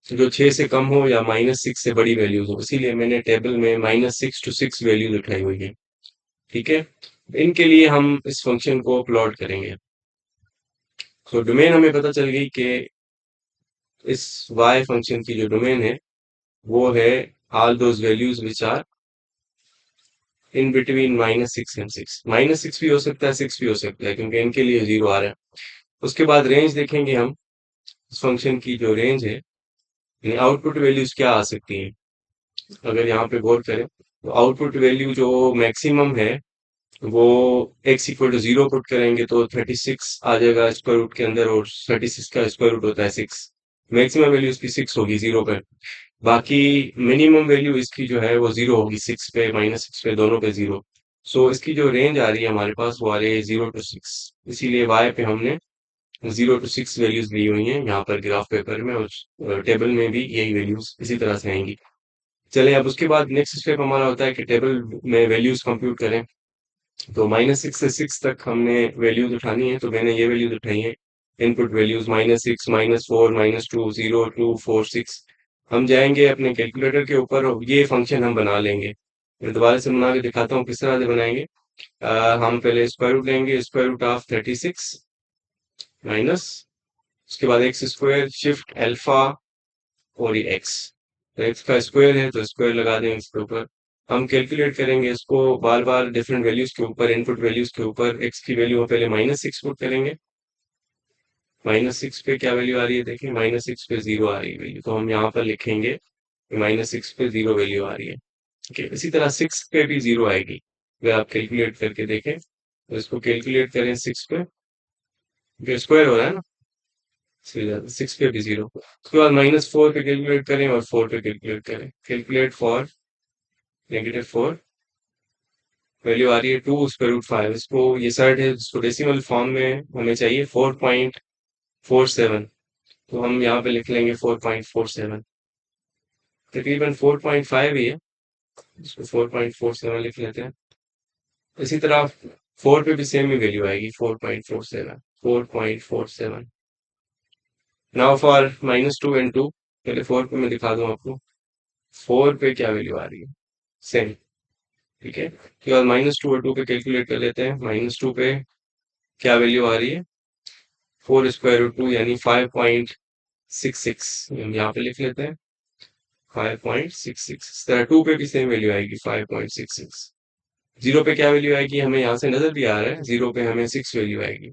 जो 6 से कम हो या -6 से बड़ी वैल्यूज हो, इसीलिए मैंने टेबल में -6 to 6 वैल्यूज उठाई हुई है। ठीक है, इनके लिए हम इस फंक्शन को प्लॉट करेंगे। तो डोमेन हमें पता चल गई कि इस y फंक्शन की जो डोमेन है वो है all those values which are in between -6 and 6। -6 भी हो सकता है, 6 भी हो सकता है, क्योंकि इनके लिए 0 आ रहा है। उसके बाद रेंज देखेंगे हम, इस फंक्शन की जो रेंज है, यानी आउटपुट वैल्यूज क्या आ सकती हैं। अगर यहाँ पे गौर करें तो आउटपुट वैल्यू जो मैक्सिमम है वो x इक्वल टू 0 पुट करेंगे तो 36 आ जाएगा स्क्वायर रूट के अंदर, और 36 का स्क्वायर रूट होता है 6। मैक्सिमम वैल्यू इसकी 6 होगी 0 पे। बाकी मिनिमम वैल्यू इसकी जो है वो 0 होगी 6 पे, -6 पे, दोनों पे 0। सो इसकी जो रेंज आ रही है हमारे पास वो आ रही है 0 to 6, इसीलिए वाई पे हमने 0 to 6 वैल्यूज ली हुई हैं यहाँ पर ग्राफ पेपर में, और टेबल में भी यही वैल्यूज इसी तरह से आएंगी। चलें, अब उसके बाद नेक्स्ट स्टेप हमारा होता है कि टेबल में वैल्यूज कंप्यूट करें। तो -6 से 6 तक हमने वैल्यूज उठानी है, तो मैंने ये वैल्यूज उठाई है। Input values -6, -4, -2, 0, 2, 4, 6। हम जाएंगे अपने कैलकुलेटर के ऊपर और ये फंक्शन हम बना लेंगे। मैं दोबारा से बना के दिखाता हूँ किस तरह से बनाएंगे। हम पहले स्क्वायर रूट लेंगे, स्क्वायर रूट ऑफ 36 माइनस, उसके बाद एक्स स्क्वायर, शिफ्ट अल्फा, और ये एक्स। तो एक्स का स्क्वायर है तो स्क्वायर लगा दें इसके ऊपर। हम कैलकुलेट करेंगे इसको बार बार डिफरेंट वैल्यूज के ऊपर, इनपुट वैल्यूज के ऊपर। एक्स की वैल्यू हम पहले -6 पुट करेंगे। -6 पे क्या वैल्यू आ रही है, देखिए -6 पे 0 आ रही है वैल्यू, तो हम यहाँ पर लिखेंगे -6 पे 0 वैल्यू आ रही है। ठीक है, इसी तरह 6 पे भी 0 आएगी। अगर आप कैलकुलेट करके देखें तो इसको कैलकुलेट करें 6 पे, जो स्क्वायर हो रहा है ना, 6 पे भी 0। उसके बाद -4 पे कैलकुलेट करें और 4 पे कैलकुलेट करें। कैलकुलेट फॉर -4, वैल्यू आ रही है 2√5। इसको ये सर्ट है, इसको डेसिमल फॉर्म में हमें चाहिए 4.47। तो हम यहाँ पे लिख लेंगे 4.47, तकरीबन 4.5 ही है, इसको 4.47 लिख लेते हैं। इसी तरह 4 पे भी सेम ही वैल्यू आएगी, 4.47, 4.47। नाउ फॉर -2 and 2, पहले 4 पे मैं दिखा दूं आपको। 4 पे क्या वैल्यू आ रही है, सेम। ठीक है, उसके बाद -2 और 2 पे कैलकुलेट कर लेते हैं। -2 पे क्या वैल्यू आ रही है, 4√2 यानी 5.66, हम यहाँ पे लिख लेते हैं 5.66। इस तरह 2 पे भी सेम वैल्यू आएगी 5.66। 0 पे क्या वैल्यू आएगी, हमें यहाँ से नजर भी आ रहा है, 0 पे हमें 6 वैल्यू आएगी।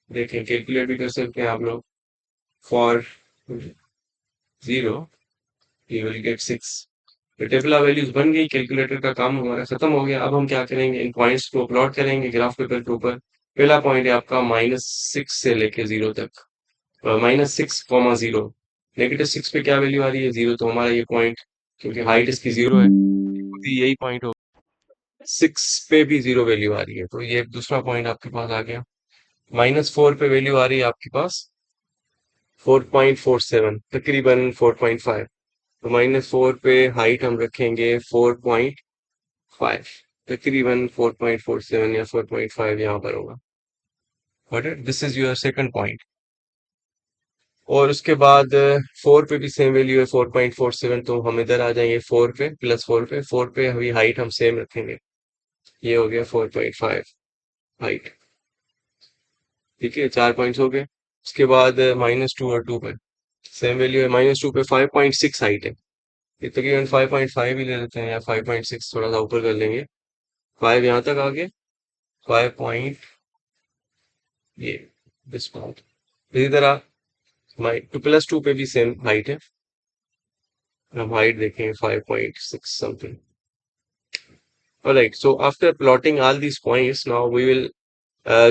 देखें, कैलकुलेट भी कर सकते हैं आप लोग। For 0 you will get 6। तो टेबल ऑफ वैल्यूज बन गई, कैलकुलेटर का काम हमारा खत्म हो गया। अब हम क्या करेंगे, इन पॉइंट्स को प्लॉट करेंगे ग्राफ पेपर के ऊपर। पहला पॉइंट है आपका -6 से लेके 0 तक, -6, 0। -6 पे क्या वैल्यू आ रही है, 0, तो हमारा ये पॉइंट, क्योंकि हाइट इसकी 0 है, खुद ही यही पॉइंट हो। 6 पे भी 0 वैल्यू आ रही है, तो ये दूसरा पॉइंट आपके पास आ गया। -4 पे वैल्यू आ रही है आपके पास 4.47, तकरीबन 4.5। तो -4 पे हाइट हम रखेंगे 4.5, तकरीबन 4.47 या 4.5 यहाँ पर होगा। This is your second point. और उसके बाद 4 पे भी सेम वैल्यू है 4.47, तो हम इधर आ जाएंगे 4 पे, +4 पे। 4 पे अभी हाइट हम सेम रखेंगे, ये हो गया 4.5 हाइट। ठीक है, 4 पॉइंट्स हो गए। उसके बाद -2 और 2 पे सेम वैल्यू है। -2 पे 5.6 हाइट है, ये तकरीबन 5.5 ही ले लेते हैं, या 5.6 थोड़ा सा ऊपर कर लेंगे। 5 यहाँ तक आ गए, 5 पॉइंट, ये दिस पॉइंट। इसी तरह +2 पे भी सेम हाइट है, हम हाइट देखें 5.6 something. Alright, so after plotting all these points, now we will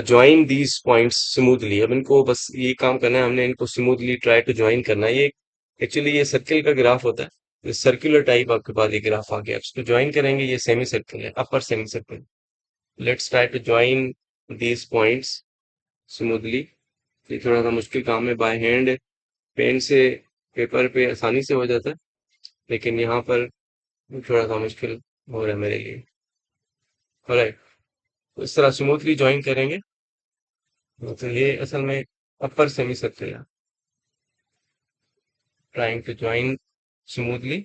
join these points smoothly। अब इनको बस ये काम करना है, हमने इनको स्मूथली ट्राई टू ज्वाइन करना है। ये एक्चुअली ये सर्किल का ग्राफ होता है, सर्कुलर टाइप आपके पास ये ग्राफ आ गया। इसको ज्वाइन करेंगे, ये सेमी सर्किल है, upper semi circle. Let's try to join these points smoothly. ये थोड़ा सा मुश्किल काम है, बाय हैंड पेन से पेपर पे आसानी से हो जाता है, लेकिन यहाँ पर थोड़ा सा मुश्किल हो रहा है मेरे लिए। राइट, तो इस तरह स्मूथली ज्वाइन करेंगे, तो ये असल में अपर सेमी सर्किल है। Trying to join smoothly,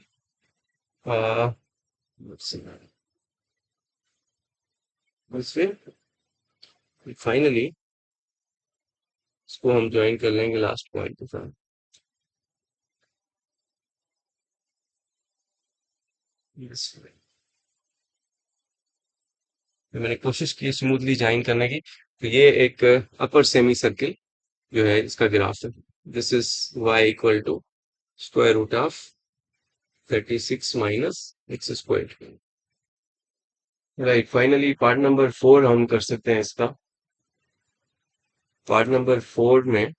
finally इसको हम ज्वाइन कर लेंगे लास्ट पॉइंट के साथ। Yes. तो मैंने कोशिश की स्मूथली ज्वाइन करने की। तो ये एक अपर सेमी सर्किल जो है इसका ग्राफ है। This is y equal to square root of 36 minus x square. Right, finally part number 4 हम कर सकते हैं इसका। पार्ट नंबर 4 में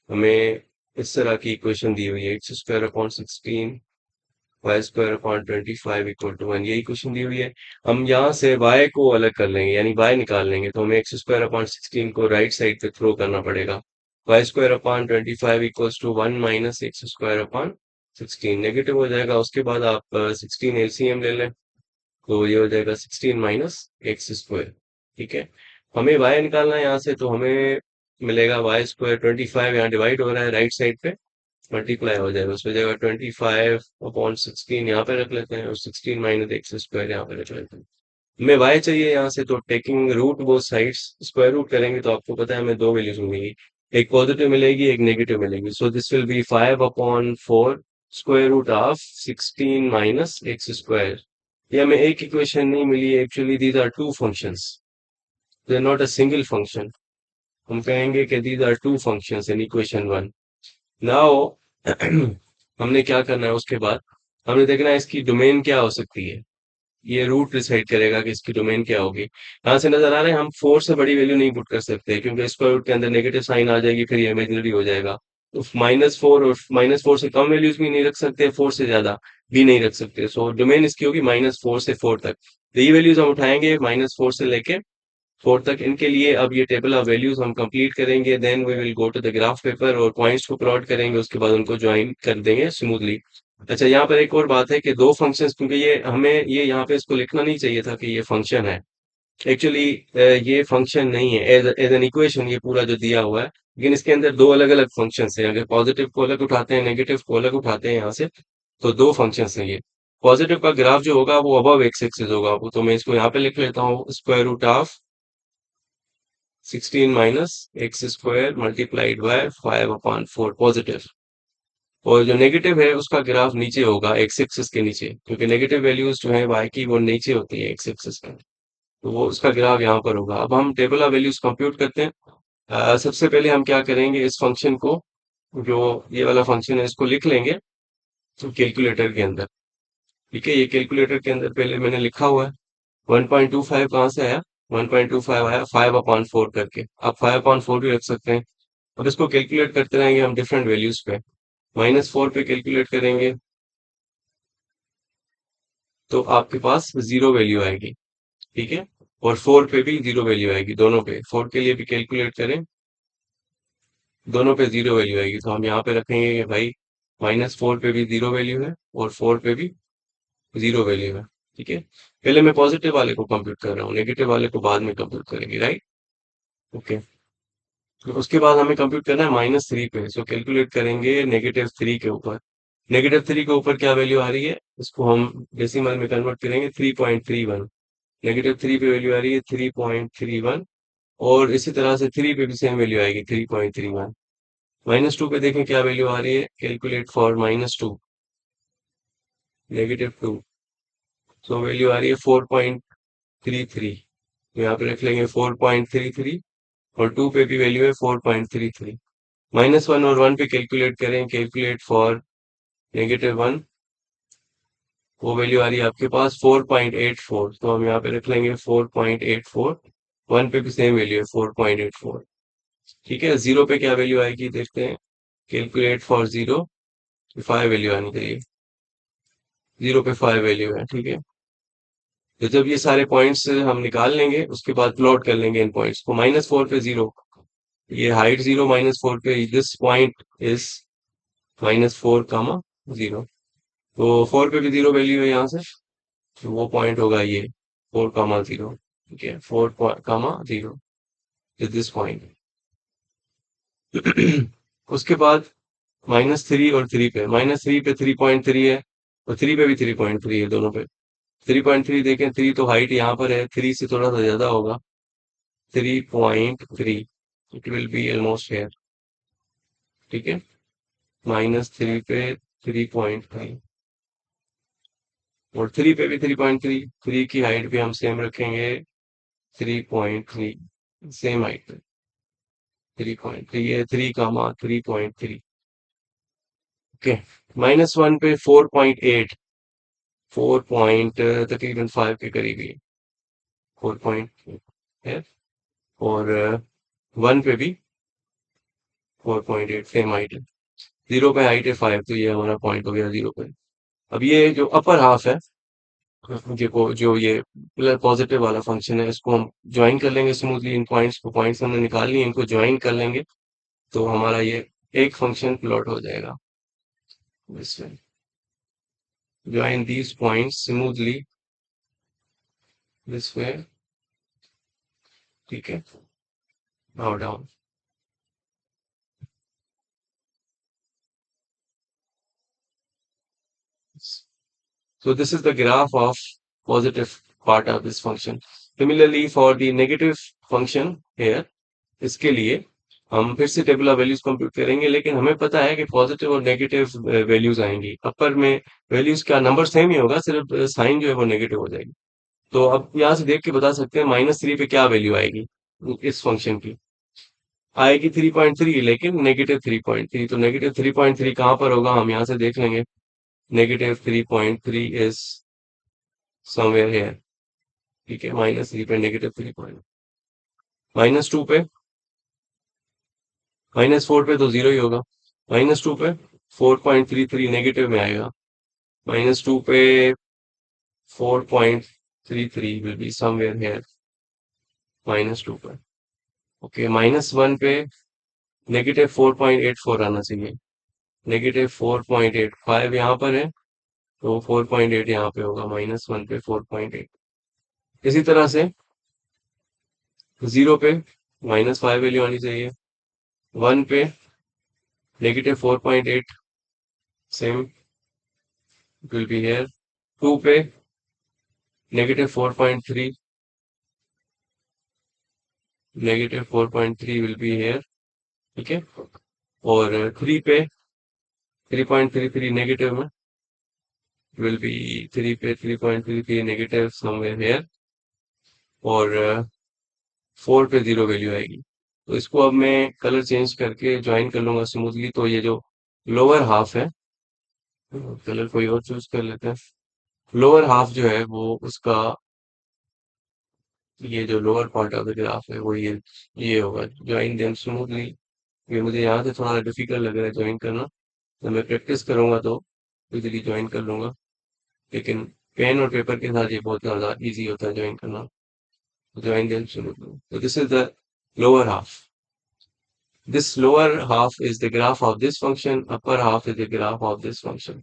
हमें इस तरह की इक्वेशन दी हुई है, x square upon 16 y square upon 25 equal to 1, यही क्वेश्चन दी हुई है। हम यहाँ से y को अलग कर लेंगे, यानी y निकाल लेंगे, तो हमें एक्स स्क्वायर अपॉन 16 को राइट साइड पे थ्रो करना पड़ेगा। Y square upon 25 equals to 1 minus x square upon 16, negative हो जाएगा। उसके बाद आप 16 एलसीएम ले लें, तो ये हो जाएगा 16 माइनस एक्स स्क्वायर। ठीक है, हमें y निकालना है यहाँ से, तो हमें मिलेगा वाई स्क्वायर 25 यहाँ डिवाइड हो रहा है राइट साइड पे, मल्टीप्लाई हो जाएगा, उसमें जाएगा 25 अपॉन 16 यहाँ पे रख लेते हैं, और 16 माइनस एक्स स्क्वायर यहाँ पे रख लेते हैं। हमें y चाहिए यहाँ से, तो taking root both sides, square root करेंगे तो आपको पता है हमें दो वैल्यूज मिलेगी, एक पॉजिटिव मिलेगी एक नेगेटिव मिलेगी। So this will be 5/4 square root of 16 minus x square. ये हमें एक इक्वेशन नहीं मिली, actually these are two functions, they are not a single function. हम कहेंगे कि these are two functions in equation one. Now हमने क्या करना है, उसके बाद हमने देखना है इसकी डोमेन क्या हो सकती है। ये रूट डिसाइड करेगा कि इसकी डोमेन क्या होगी। यहाँ से नजर आ रहा है हम 4 से बड़ी वैल्यू नहीं पुट कर सकते, क्योंकि स्क्वायर रूट के अंदर नेगेटिव साइन आ जाएगी, फिर ये इमेजिनरी हो जाएगा। तो -4 और -4 से कम वैल्यूज भी नहीं रख सकते, 4 से ज्यादा भी नहीं रख सकते। सो डोमेन इसकी होगी -4 से 4 तक। तो ये वैल्यूज हम उठाएंगे -4 से लेके 4 तक। इनके लिए अब ये टेबल ऑफ वैल्यूज हम कंप्लीट करेंगे, then we will go to the graph paper और पॉइंट्स को प्लॉट करेंगे, उसके बाद उनको ज्वाइन कर देंगे स्मूथली। अच्छा, यहाँ पर एक और बात है कि दो फंक्शंस, क्योंकि ये हमें ये यहाँ पे इसको लिखना नहीं चाहिए था कि ये फंक्शन है। एक्चुअली ये फंक्शन नहीं है, एज एज एन इक्वेशन ये पूरा जो दिया हुआ है, लेकिन इसके अंदर दो अलग अलग फंक्शंस हैं। अगर पॉजिटिव को अलग उठाते हैं, नेगेटिव को अलग उठाते हैं यहाँ से, तो दो फंक्शंस हैं ये। पॉजिटिव का ग्राफ जो होगा वो अबव एक्स एक्सिस होगा, वो तो मैं इसको यहाँ पे लिख लेता हूँ, square root of 16 minus x square multiplied by 5/4 positive. और जो नेगेटिव है उसका ग्राफ नीचे होगा एक्स एक्सिस के नीचे, क्योंकि नेगेटिव वैल्यूज जो है वाई की वो नीचे होती है एक्स एक्सिस का, तो वो उसका ग्राफ यहाँ पर होगा। अब हम टेबल ऑफ वैल्यूज कंप्यूट करते हैं। सबसे पहले हम क्या करेंगे, इस फंक्शन को, जो ये वाला फंक्शन है, इसको लिख लेंगे कैलकुलेटर के अंदर। ठीक है, ये कैलकुलेटर के अंदर पहले मैंने लिखा हुआ है। 1.25 कहाँ से आया, 1.25 आया 5/4 करके, आप 5/4 भी रख सकते हैं। अब इसको कैलकुलेट करते रहेंगे हम डिफरेंट वैल्यूज पे। -4 पे कैलकुलेट करेंगे तो आपके पास जीरो वैल्यू आएगी। ठीक है, और 4 पे भी जीरो वैल्यू आएगी, दोनों पे, 4 के लिए भी कैलकुलेट करें, दोनों पे जीरो वैल्यू आएगी। तो हम यहाँ पे रखेंगे कि भाई -4 पे भी जीरो वैल्यू है और 4 पे भी जीरो वैल्यू है। ठीक है, पहले मैं पॉजिटिव वाले को कंप्यूट कर रहा हूँ, नेगेटिव वाले को बाद में कंप्यूट करेंगे, राइट। ओके, तो उसके बाद हमें कंप्यूट करना है -3 पे, सो कैलकुलेट करेंगे -3 के ऊपर। -3 के ऊपर क्या वैल्यू आ रही है, इसको हम डेसिमल में कन्वर्ट करेंगे, 3.31। -3 पे वैल्यू आ रही है 3.31, और इसी तरह से 3 पे भी सेम वैल्यू आएगी 3.31। -2 पे देखें क्या वैल्यू आ रही है, कैलकुलेट फॉर -2, -2, सो वैल्यू आ रही है 4.33। तो यहाँ पे रख लेंगे 4.33, और 2 पे भी वैल्यू है 4.33। -1 और 1 पे कैलकुलेट करें, कैलकुलेट फॉर -1, वो वैल्यू आ रही है आपके पास 4.84, तो हम यहाँ पे रख लेंगे 4.84। 1 पे भी सेम वैल्यू है 4.84। ठीक है, जीरो पे क्या वैल्यू आएगी देखते हैं, कैलकुलेट फॉर जीरो, 5 वैल्यू आनी चाहिए, जीरो पे 5 वैल्यू है। ठीक है, तो जब ये सारे पॉइंट्स हम निकाल लेंगे, उसके बाद प्लॉट कर लेंगे इन पॉइंट्स को। -4 पे जीरो, ये हाइट जीरो, -4 पे दिस पॉइंट इज -4, 0। तो 4 पे भी जीरो वैल्यू है यहाँ से, तो वो पॉइंट होगा ये 4, 0। ठीक है, 4, 0 इज दिस पॉइंट। उसके बाद -3 और 3 पे, -3 पे 3.3 है, और 3 पे भी 3.3 है, दोनों पे 3.3 देखें। 3 तो हाइट यहाँ पर है, 3 से थोड़ा सा ज्यादा होगा, 3.3, it will be almost here. ठीक है, -3 पे 3.3, और 3 पे भी 3.3, 3 की हाइट भी हम सेम रखेंगे 3.3, सेम हाइट पे 3.3 है, 3, 3.3। ओके, -1 पे 4.8, तकरीबन 5 के करीब ही 4 है, और 1 पे भी 4.8 सेम हाइट है। 0 पे हाइट है 5, तो ये हमारा पॉइंट हो गया 0 पे। अब ये जो अपर हाफ है, जो ये पॉजिटिव वाला फंक्शन है, इसको हम ज्वाइन कर लेंगे स्मूथली। इन पॉइंट्स को, पॉइंट्स हमने निकाल लिए, इनको ज्वाइन कर लेंगे तो हमारा ये एक फंक्शन प्लॉट हो जाएगा। इसमें join these points smoothly this way, ठीक है, now down. So this is the graph of positive part of this function. Similarly, for the negative function here, इसके लिए हम फिर से टेबल ऑफ वैल्यूज कंप्यूट करेंगे, लेकिन हमें पता है कि पॉजिटिव और नेगेटिव वैल्यूज आएंगी। अपर में वैल्यूज का नंबर सेम ही होगा, सिर्फ साइन जो है वो नेगेटिव हो जाएगी। तो अब यहाँ से देख के बता सकते हैं -3 पे क्या वैल्यू आएगी इस फंक्शन की। आएगी 3.3, लेकिन -3.3। तो -3.3 कहाँ पर होगा, हम यहाँ से देख लेंगे। -3.3 इज समवेयर हेयर, ठीक है। -3 पे -3 पॉइंट, -2 पे, -4 पे तो जीरो ही होगा। -2 पे 4.33 नेगेटिव में आएगा। -2 पे 4.33 विल बी समवेयर हेयर, -2 पे। ओके, -1 पे -4.84 आना चाहिए। -4.85 यहाँ पर है, तो 4.8 यहाँ पे होगा। -1 पे 4.8। इसी तरह से 0 पे -5 वैल्यू आनी चाहिए। 1 पे -4.8 सेम विल बी हेयर। 2 पे -4.3, -4.3 विल बी हेयर, ठीक है। और 3 पे 3.33 नेगेटिव में विल बी, 3 पे 3.33 नेगेटिव समवेयर हेयर। और 4 पे 0 वैल्यू आएगी। तो इसको अब मैं कलर चेंज करके ज्वाइन कर लूंगा स्मूथली। तो ये जो लोअर हाफ है, कलर कोई और चूज कर लेते हैं। लोअर हाफ जो है वो उसका, ये जो lower part of the graph है वो ये होगा। Join them smoothly. ये मुझे यहाँ से थोड़ा डिफिकल्ट लग रहा है ज्वाइन करना, तो मैं प्रैक्टिस करूंगा तो इजीली ज्वाइन कर लूंगा। लेकिन पेन और पेपर के साथ ये बहुत ज्यादा इजी होता है ज्वाइन करना। ज्वाइन देम स्मूथली, तो this is the lower half. This lower half is the graph of this function, upper half is the graph of this function.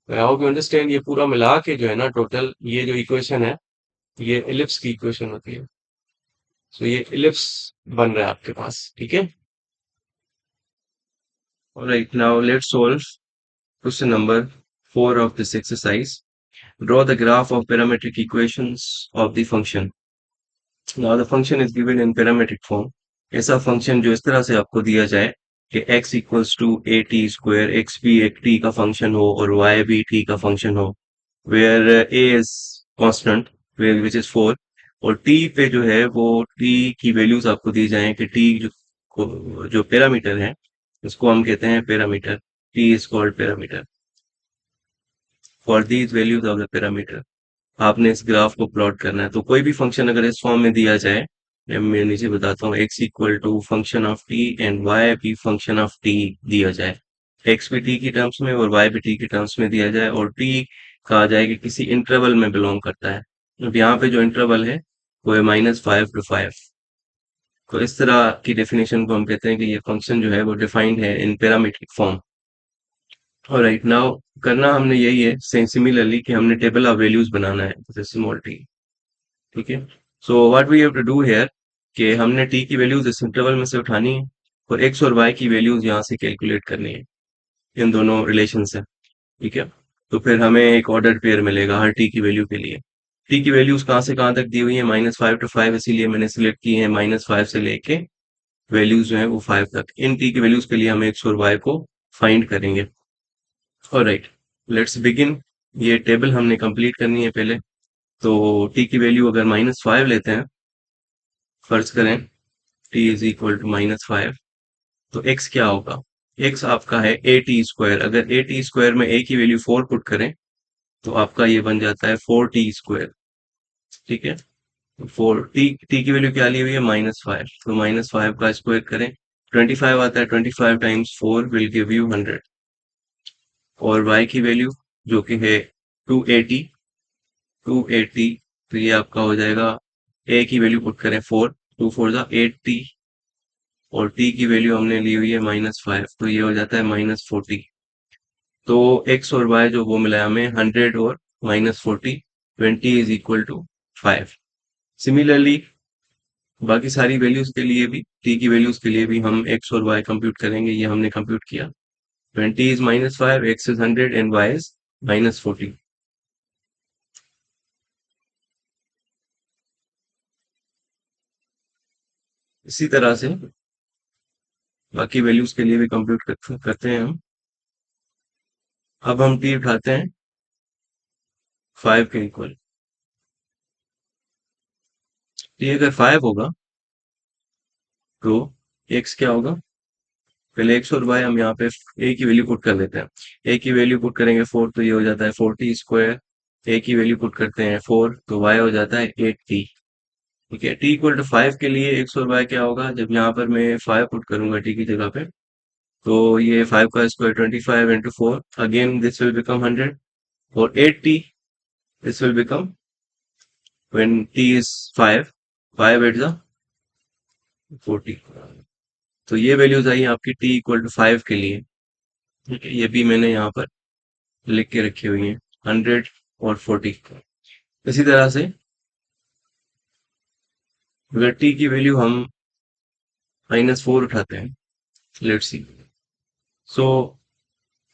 I hope you understand। ये पूरा मिला के जो है ना, टोटल ये जो इक्वेशन है, ये इलिप्स की इक्वेशन होती है। सो ये इलिप्स बन रहा है आपके पास, ठीक है। Alright, now let's solve question number 4 of this exercise. Draw the graph of parametric equations of the function. Now the function is given in parametric form. ऐसा फंक्शन जो इस तरह से आपको दिया जाए कि x equals to a t square, x भी एक t का फंक्शन हो और y भी t का फंक्शन हो, where a is constant, where which is 4, और t पे जो है वो t की वैल्यूज आपको दी जाए कि t जो पैरामीटर है उसको हम कहते हैं parameter. t is called parameter. For these values of the parameter आपने इस ग्राफ को प्लॉट करना है। तो कोई भी फंक्शन अगर इस फॉर्म में दिया जाए, मैं नीचे बताता हूँ, x equal to function of t and y भी फंक्शन ऑफ t दिया जाए, x भी t की टर्म्स में और y भी t की टर्म्स में दिया जाए, और t कहा जाए कि किसी इंटरवल में बिलोंग करता है। अब यहाँ पे जो इंटरवल है वो है -5 to 5। तो इस तरह की डेफिनेशन को हम कहते हैं कि ये फंक्शन जो है वो डिफाइंड है इन पैरामीट्रिक फॉर्म। ऑलराइट, नाउ करना हमने यही है सिमिलरली कि हमने टेबल ऑफ वैल्यूज बनाना है, जैसे स्मॉल t, ठीक है। So what we have to do here कि हमने t की वैल्यूज इस इंटरवल में से उठानी है और x और y की वैल्यूज यहाँ से कैलकुलेट करनी है, इन दोनों रिलेशन से, ठीक है। तो फिर हमें एक ऑर्डर पेयर मिलेगा हर t की वैल्यू के लिए। t की वैल्यूज कहाँ से कहाँ तक दी हुई है, -5 to 5, इसीलिए मैंने सिलेक्ट की है -5 से लेके वैल्यूज जो है वो 5 तक। इन t की वैल्यूज के लिए हम x और y को फाइंड करेंगे। Alright, let's begin. ये टेबल हमने कंप्लीट करनी है पहले। तो t की वैल्यू अगर -5 लेते हैं, फर्ज करें t इज इक्वल टू -5, तो x क्या होगा, x आपका है ए टी स्क्वायर। अगर ए टी स्क्वायर में a की वैल्यू 4 पुट करें तो आपका ये बन जाता है 4t स्क्वायर, ठीक है। 4t की वैल्यू क्या ली हुई है, -5, तो -5 का स्क्वायर करें, 25 आता है। 25 टाइम्स 4 विल गिव यू 100। और y की वैल्यू जो कि है 280। 280, तो ये आपका हो जाएगा, ए की वैल्यू पुट करें 4, 2 4 ज़ा 80, और टी की वैल्यू हमने ली हुई है -5, तो ये हो जाता है -40। तो एक्स और वाई जो वो मिला है हमें 100 और -40, 20 इज इक्वल टू 5। सिमिलरली बाकी सारी वैल्यूज के लिए भी, टी की वैल्यूज के लिए भी हम एक्स और वाई कंप्यूट करेंगे। ये हमने कंप्यूट किया। 20 is -5, x is 100 and y is -40। इसी तरह से बाकी वैल्यूज के लिए भी कंप्यूट करते हैं हम। अब हम टी उठाते हैं 5 के इक्वल। टी अगर 5 होगा तो एक्स क्या होगा? पहले एक्स और वाई हम यहाँ पे ए की वैल्यू पुट कर देते हैं। ए की वैल्यू पुट करेंगे 4, तो ये हो जाता है 40 स्क्वायर। ए की वैल्यू पुट करते हैं 4, तो वाई हो जाता है 80। ठीक है, टी इक्वल टू 5 के लिए एक्स और वाई क्या होगा? जब यहाँ पर मैं 5 पुट करूंगा टी की जगह पे, तो ये 5 का square 25 into 4, again this will become 100, और 80 this will become when T is 5, 5 at the 40। तो ये वैल्यूज आई आपकी टी इक्वल टू 5 के लिए। ठीक है, ये भी मैंने यहाँ पर लिख के रखी हुई है, 100 और 40। इसी तरह से अगर टी की वैल्यू हम -4 उठाते हैं, लेट्स सी, सो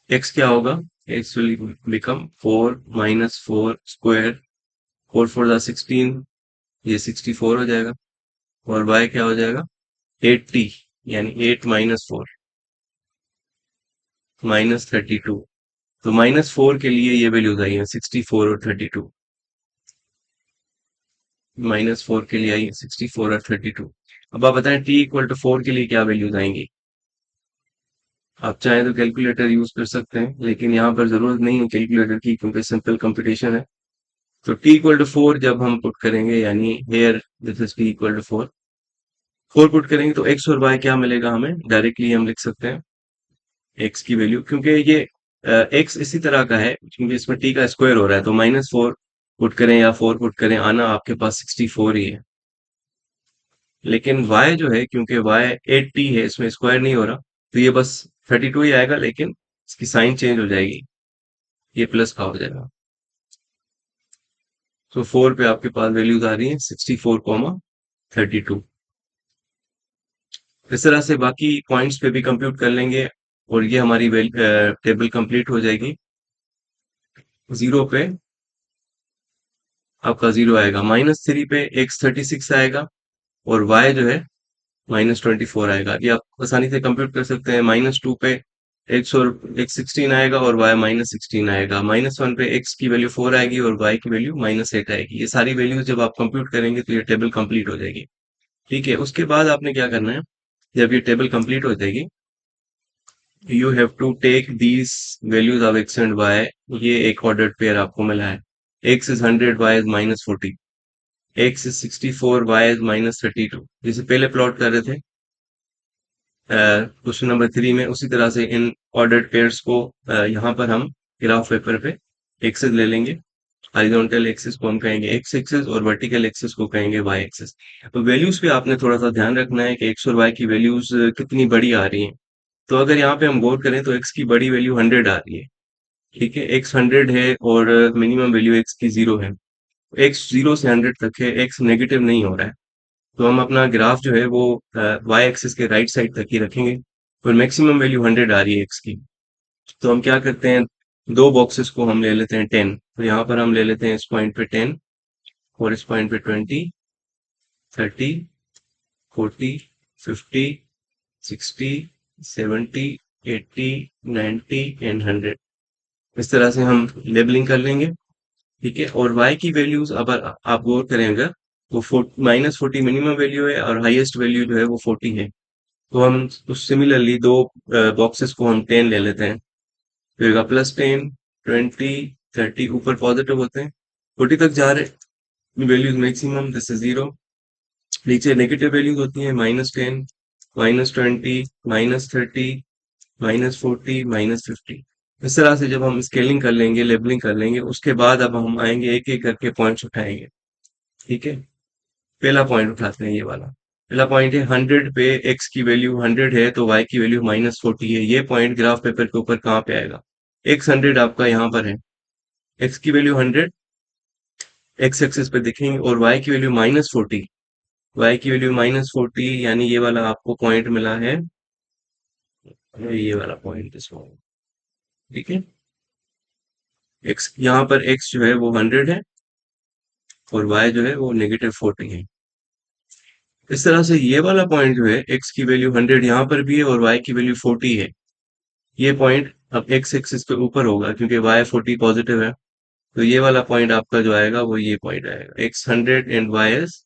एक्स क्या होगा? एक्स विल बिकम 4 -4 स्क्वायर, 4 4 ज़ा 16, ये 64 हो जाएगा। और वाई क्या हो जाएगा? 80, यानी 8 -4 -32। तो -4 के लिए ये वैल्यूज आई है 64 और 32। -4 के लिए आई है 64 और 32। अब आप बताएं टी इक्वल टू 4 के लिए क्या वैल्यूज आएंगी? आप चाहें तो कैलकुलेटर यूज कर सकते हैं, लेकिन यहाँ पर जरूरत नहीं है कैलकुलेटर की, क्योंकि सिंपल कंप्यूटेशन है। तो टी इक्वल टू 4 जब हम पुट करेंगे, यानी here this is t equal to 4, 4 put करेंगे तो एक्स और वाई क्या मिलेगा हमें? डायरेक्टली हम लिख सकते हैं एक्स की वैल्यू, क्योंकि ये एक्स इसी तरह का है, क्योंकि इसमें टी का स्क्वायर हो रहा है, तो -4 पुट करें या 4 पुट करें, आना आपके पास 64 ही है। लेकिन y जो है, क्योंकि y 80 है, इसमें स्क्वायर नहीं हो रहा, तो ये बस 32 ही आएगा, लेकिन इसकी साइन चेंज हो जाएगी, ये प्लस का हो जाएगा। तो 4 पे आपके पास वैल्यूज आ रही है 64, 32। इस तरह से बाकी पॉइंट्स पे भी कंप्यूट कर लेंगे, और ये हमारी टेबल कंप्लीट हो जाएगी। 0 पे आपका 0 आएगा, -3 पे x36 आएगा, और y जो है -24 आएगा। ये आप आसानी से कंप्यूट कर सकते हैं। -2 पे x16 आएगा, और y -16 आएगा। -1 पे x की वैल्यू 4 आएगी, और y की वैल्यू -8 आएगी। ये सारी वैल्यूज जब आप कंप्यूट करेंगे तो ये टेबल कंप्लीट हो जाएगी। ठीक है, उसके बाद आपने क्या करना है, जब ये टेबल कंप्लीट हो जाएगी, you have to take these values of x and y। ये एक ऑर्डर्ड पेयर आपको मिला है, x is 100, y is -40, x is 64, y is -32, जिसे पहले प्लॉट कर रहे थे क्वेश्चन नंबर 3 में। उसी तरह से इन ऑर्डर्ड पेयर्स को यहाँ पर हम ग्राफ पेपर पे एक्सेस ले लेंगे। हॉरिजॉन्टल एक्सिस को हम कहेंगे एक्स एक्सिस, और वर्टिकल एक्सिस को कहेंगे वाई एक्सिस। तो वैल्यूज पे आपने थोड़ा सा ध्यान रखना है कि एक्स और वाई की वैल्यूज कितनी बड़ी आ रही हैं। तो अगर यहाँ पे हम गौर करें तो एक्स की बड़ी वैल्यू 100 आ रही है। ठीक है, एक्स 100 है, और मिनिमम वैल्यू एक्स की 0 है। एक्स 0 से 100 तक है, एक्स नेगेटिव नहीं हो रहा है। तो हम अपना ग्राफ जो है वो वाई एक्सिस के राइट साइड तक ही रखेंगे, और मैक्सिमम वैल्यू 100 आ रही है एक्स की। तो हम क्या करते हैं, दो बॉक्सेस को हम ले लेते हैं 10। तो यहाँ पर हम ले लेते हैं इस पॉइंट पे 10, और इस पॉइंट पे 20, 30, 40, 50, 60, 70, 80, 90 एंड 100। इस तरह से हम लेबलिंग कर लेंगे। ठीक है, और y की वैल्यूज अब आप गौर करें अगर, तो -40 मिनिमम वैल्यू है, और हाईएस्ट वैल्यू जो है वो 40 है। तो हम सिमिलरली दो बॉक्सेस को हम 10 ले लेते हैं, फिर +10, 20, 30 ऊपर पॉजिटिव होते हैं, 40 तक जा रहे वैल्यूज मैक्सिमम, दिस इज 0। नीचे नेगेटिव वैल्यूज होती हैं, -10, -20, -30, -40, -50। इस तरह से जब हम स्केलिंग कर लेंगे, लेबलिंग कर लेंगे, उसके बाद अब हम आएंगे एक एक करके पॉइंट्स उठाएंगे। ठीक है, पहला पॉइंट उठाते हैं ये वाला। पहला पॉइंट है 100 पे एक्स की वैल्यू 100 है तो वाई की वैल्यू -40 है। ये पॉइंट ग्राफ पेपर के ऊपर कहाँ पे आएगा? एक्स 100 आपका यहाँ पर है, एक्स की वैल्यू 100 एक्स एक्सिस पे देखेंगे, और वाई की वैल्यू -40, वाई की वैल्यू -40, यानी ये वाला आपको पॉइंट मिला है, ये वाला पॉइंट इसको। ठीक है, एक्स यहाँ पर एक्स जो है वो 100 है और वाई जो है वो -40 है। इस तरह से ये वाला पॉइंट जो है एक्स की वैल्यू 100 यहाँ पर भी है और वाई की वैल्यू 40 है। ये पॉइंट अब एक्स एक्सिस पे ऊपर होगा क्योंकि वाई 40 पॉजिटिव है। तो ये वाला पॉइंट आपका जो आएगा वो ये पॉइंट आएगा, एक्स 100 एंड वाई इज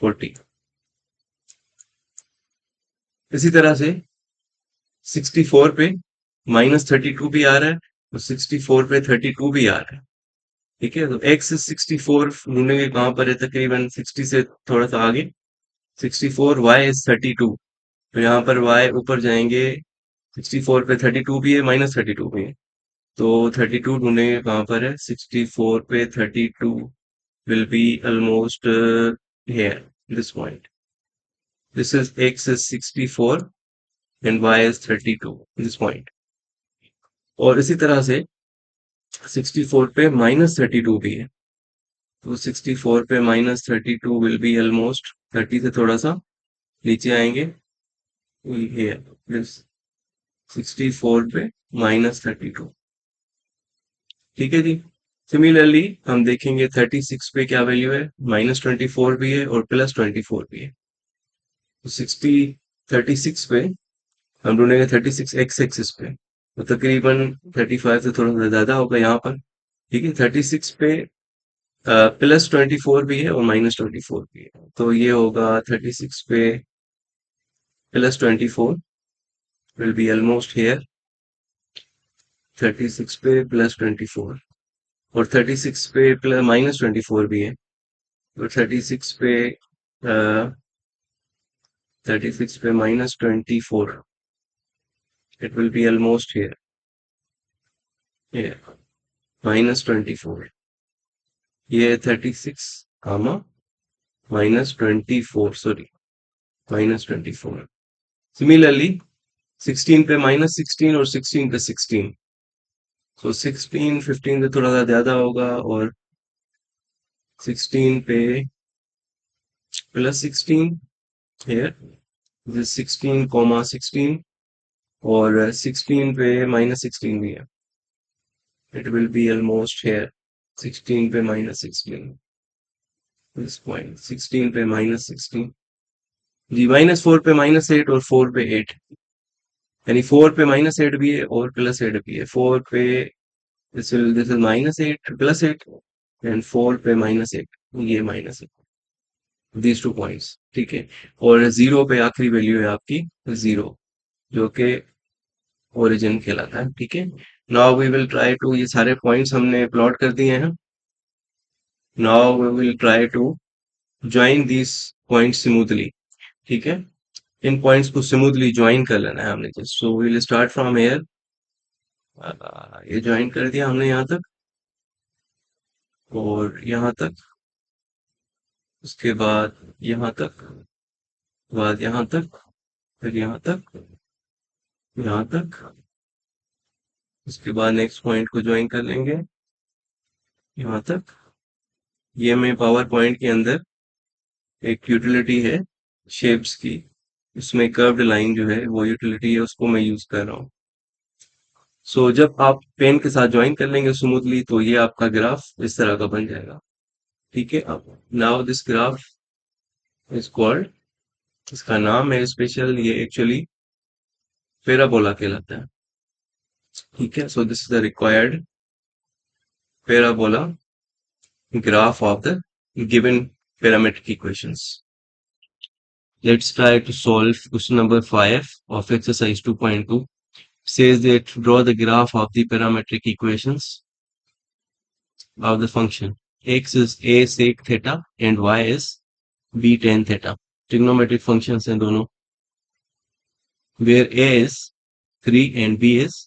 40। इसी तरह से 64 पे -32 भी आ रहा है और 64 पे 32 भी आ रहा है। ठीक है, तो एक्स 64 ढूंढेंगे कहाँ पर है, तकरीबन 60 से थोड़ा सा आगे 64, वाई इज 32। तो यहाँ पर वाई ऊपर जाएंगे, 64 पे 32 भी है, -32 भी है, तो 32 ढूंढेंगे कहाँ पर है, 64 पे 32 will be almost here, this point. This is x is 64 and y is 32, this point. और इसी तरह से 64 पे -32 भी है, तो 64 पे -32 will be almost 30 से थोड़ा सा नीचे आएंगे, here, this 64 पे -32। ठीक है जी। सिमिलरली हम देखेंगे 36 पे क्या वैल्यू है, -24 भी है और +24 भी है। तो 36 पे हम ढूंढेंगे 36 एक्स एक्सिस पे, तो तकरीबन 35 से थोड़ा सा ज्यादा होगा यहाँ पर। ठीक है, 36 पे +24 भी है और -24 भी है, तो ये होगा 36 पे +24 विल बी ऑलमोस्ट हेयर, 36 पे +24 और 36 पे -24 भी है, तो 36 पे 36 पे -24 it will be almost here, yeah, -24, ये 36 कामा -24, सॉरी -24। सिमिलरली 16 पे -16 और 16 पे 16, तो 16 15 से थोड़ा सा ज्यादा होगा और 16 पे +16 here, this 16, और 16 पे -16 भी है, it will be almost here, 16 पे -16, this point 16 पे -16 जी, -4 पे -8 और 4 पे 8, यानी 4 पे -8 भी है और +8 भी है। 4 पे दिस इज -8 +8 एंड 4 पे -8, ये -8, दीज टू पॉइंट्स। ठीक है, और 0 पे आखिरी वैल्यू है आपकी 0, जो कि ओरिजिन कहलाता है। ठीक है, now we will try to, ये सारे पॉइंट्स हमने प्लॉट कर दिए हैं। Now we will try to join this points smoothly. ठीक है, इन पॉइंट्स को स्मूथली ज्वाइन कर लेना है हमने, just so we will start from here. ये ज्वाइन कर दिया हमने यहाँ तक और यहाँ तक, उसके बाद यहाँ तक, बाद यहाँ तक, फिर यहाँ तक, यहाँ तक, उसके बाद नेक्स्ट पॉइंट को ज्वाइन कर लेंगे यहाँ तक। ये मैं पावर पॉइंट के अंदर एक यूटिलिटी है शेप्स की, उसमें कर्व्ड लाइन जो है वो यूटिलिटी है, उसको मैं यूज कर रहा हूँ। सो जब आप पेन के साथ ज्वाइन कर लेंगे स्मूथली तो ये आपका ग्राफ इस तरह का बन जाएगा। ठीक है, अब now this graph is called, इसका नाम है स्पेशल, ये एक्चुअली पैराबोला कहलाता है। ठीक है, so this is the required parabola graph of the given parametric equations. Let's try to solve question number 5 of exercise 2.2. Says that draw the graph of the parametric equations of the function x is a sec theta and y is b tan theta. Trigonometric functions हैं दोनों, where a is 3 and b is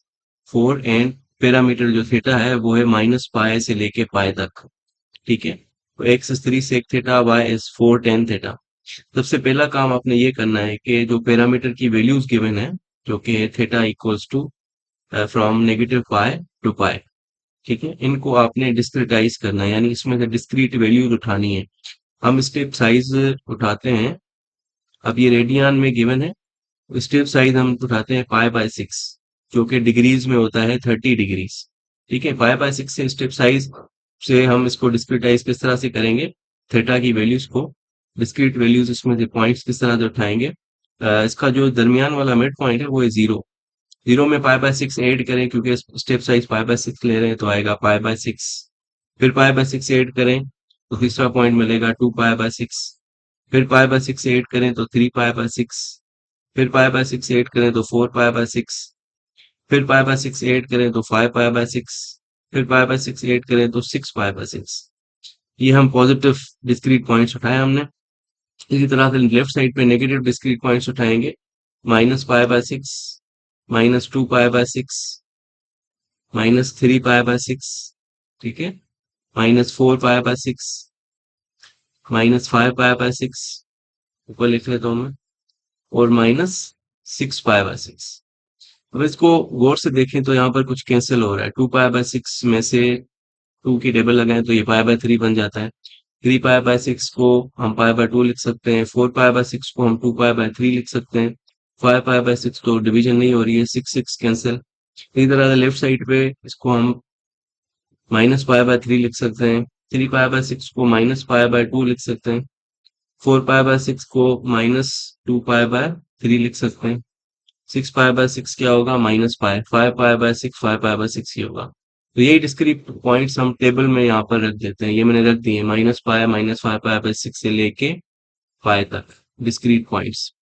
4 and parameter जो theta है वो है minus pi से लेके पाई तक। ठीक है, तो x is 3 sec theta, y is 4 tan theta. सबसे पहला काम आपने ये करना है कि जो पैरामीटर की वैल्यूज गिवन है, जो कि theta equals to from negative pi to pi, ठीक है, इनको आपने डिस्क्रिटाइज करना है, यानी इसमें से डिस्क्रीट वैल्यूज उठानी है। हम स्टेप साइज उठाते हैं। अब ये रेडियन में गिवन है, स्टेप साइज हम उठाते हैं पाई बाय 6, जो कि डिग्रीज में होता है 30 डिग्रीज। ठीक है, पाई बाय 6 से स्टेप साइज से हम इसको डिस्क्रिटाइज किस तरह से करेंगे, थीटा की वैल्यूज को, डिस्क्रीट वैल्यूज इसमें से पॉइंट्स किस तरह से उठाएंगे। इसका जो दरमियान वाला मिड पॉइंट है वो है 0। 0 में पाई बाय 6 ऐड करें, क्योंकि स्टेप साइज पाई बाय 6 ले रहे हैं, तो आएगा पाई बाय 6। फिर पाई बाय 6 ऐड करें तो तीसरा पॉइंट मिलेगा 2 पाई बाय 6। फिर पाई बाय 6 ऐड करें तो 3 पाई बाय 6। फिर पाई बाय 6 ऐड करें तो 4 पाई बाय 6। फिर पाई बाय 6 ऐड करें तो 5 पाई बाय 6। फिर पाई बाय 6 ऐड करें तो 6 पाई बाय 6। ये हम पॉजिटिव डिस्क्रीट पॉइंट्स उठाए हमने। इसी तरह से लेफ्ट साइड पे नेगेटिव डिस्क्रीट पॉइंट्स उठाएंगे, minus pi by 6, minus 2 pi by 6, minus 3 pi by 6, ठीक है, minus 4 pi by 6, minus 5 pi by 6, ऊपर लिख लेता हूँ मैं, और माइनस 6 पाई बाय 6। अब इसको गौर से देखें तो यहाँ पर कुछ कैंसिल हो रहा है। 2 पाई बाय 6 में से 2 की टेबल लगाएं तो ये पाई बाय 3 बन जाता है। 3 पाई बाय 6 को हम पाई बाय 2 लिख सकते हैं। 4 पाई बाय 6 को हम 2 पाई बाय 3 लिख सकते हैं। 5 पाई बाय 6 तो डिवीजन नहीं हो रही है, 6 6 कैंसिल। इसी तरह लेफ्ट साइड पे इसको हम माइनस पाई बाय 3 लिख सकते हैं। 3 पाई बाय 6 को माइनस पाई बाय 2 लिख सकते हैं। 4 पाई बाय 6 को माइनस 2 पाई बाय 3 लिख सकते हैं। 6 पाई बाय 6 क्या होगा, minus pi. 5 pi by 6 5 pi by 6 ही होगा। तो यही डिस्क्रीट पॉइंट्स हम टेबल में यहाँ पर रख देते हैं। ये मैंने रख दिए, minus pi, minus 5 pi by 6 से लेके पाई तक डिस्क्रीट पॉइंट्स।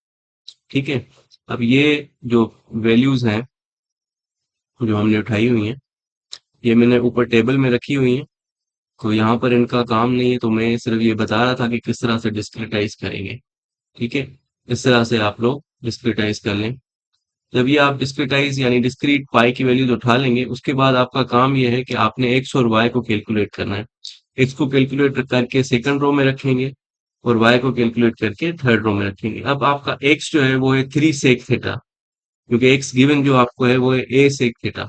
ठीक है, अब ये जो वैल्यूज हैं जो हमने उठाई हुई हैं, ये मैंने ऊपर टेबल में रखी हुई हैं। तो यहाँ पर इनका काम नहीं है, तो मैं सिर्फ ये बता रहा था कि किस तरह से डिस्क्रिटाइज करेंगे। ठीक है, इस तरह से आप लोग डिस्क्रिटाइज कर लें। जब ये आप डिस्क्रिटाइज यानी डिस्क्रीट पाई की वैल्यूज उठा लेंगे, उसके बाद आपका काम ये है कि आपने एक्स और वाई को कैलकुलेट करना है। एक्स को कैलकुलेट करके सेकंड रो में रखेंगे और वाई को कैलकुलेट करके थर्ड रो में रखेंगे। अब आपका एक्स जो है वो है 3 सेक थीटा, क्योंकि एक्स गिवन जो आपको है वो है ए सेक थीटा,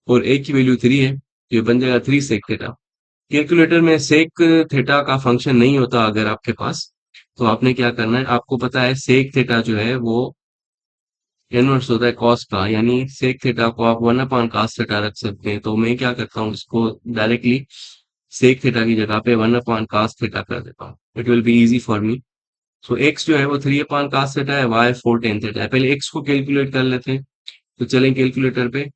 और ए की वैल्यू 3 है, तो ये बन जाएगा 3 सेक थीटा। कैलकुलेटर में सेक थीटा का फंक्शन नहीं होता अगर आपके पास, तो आपने क्या करना है, आपको पता है सेक थीटा जो है वो इनवर्स होता है कॉस का, यानी सेक थीटा को आप 1 अपॉन cos थीटा रख सकते हैं। तो मैं क्या करता हूँ, इसको डायरेक्टली सेक थीटा की जगह पे 1 अपॉन cos थीटा कर देता हूँ। It will be easy for me. So x जो है वो 3 अपॉन cos थीटा है, वाई 4 टेन थीटा है। पहले एक्स को कैलकुलेट कर लेते हैं। तो चलें कैलकुलेटर पे।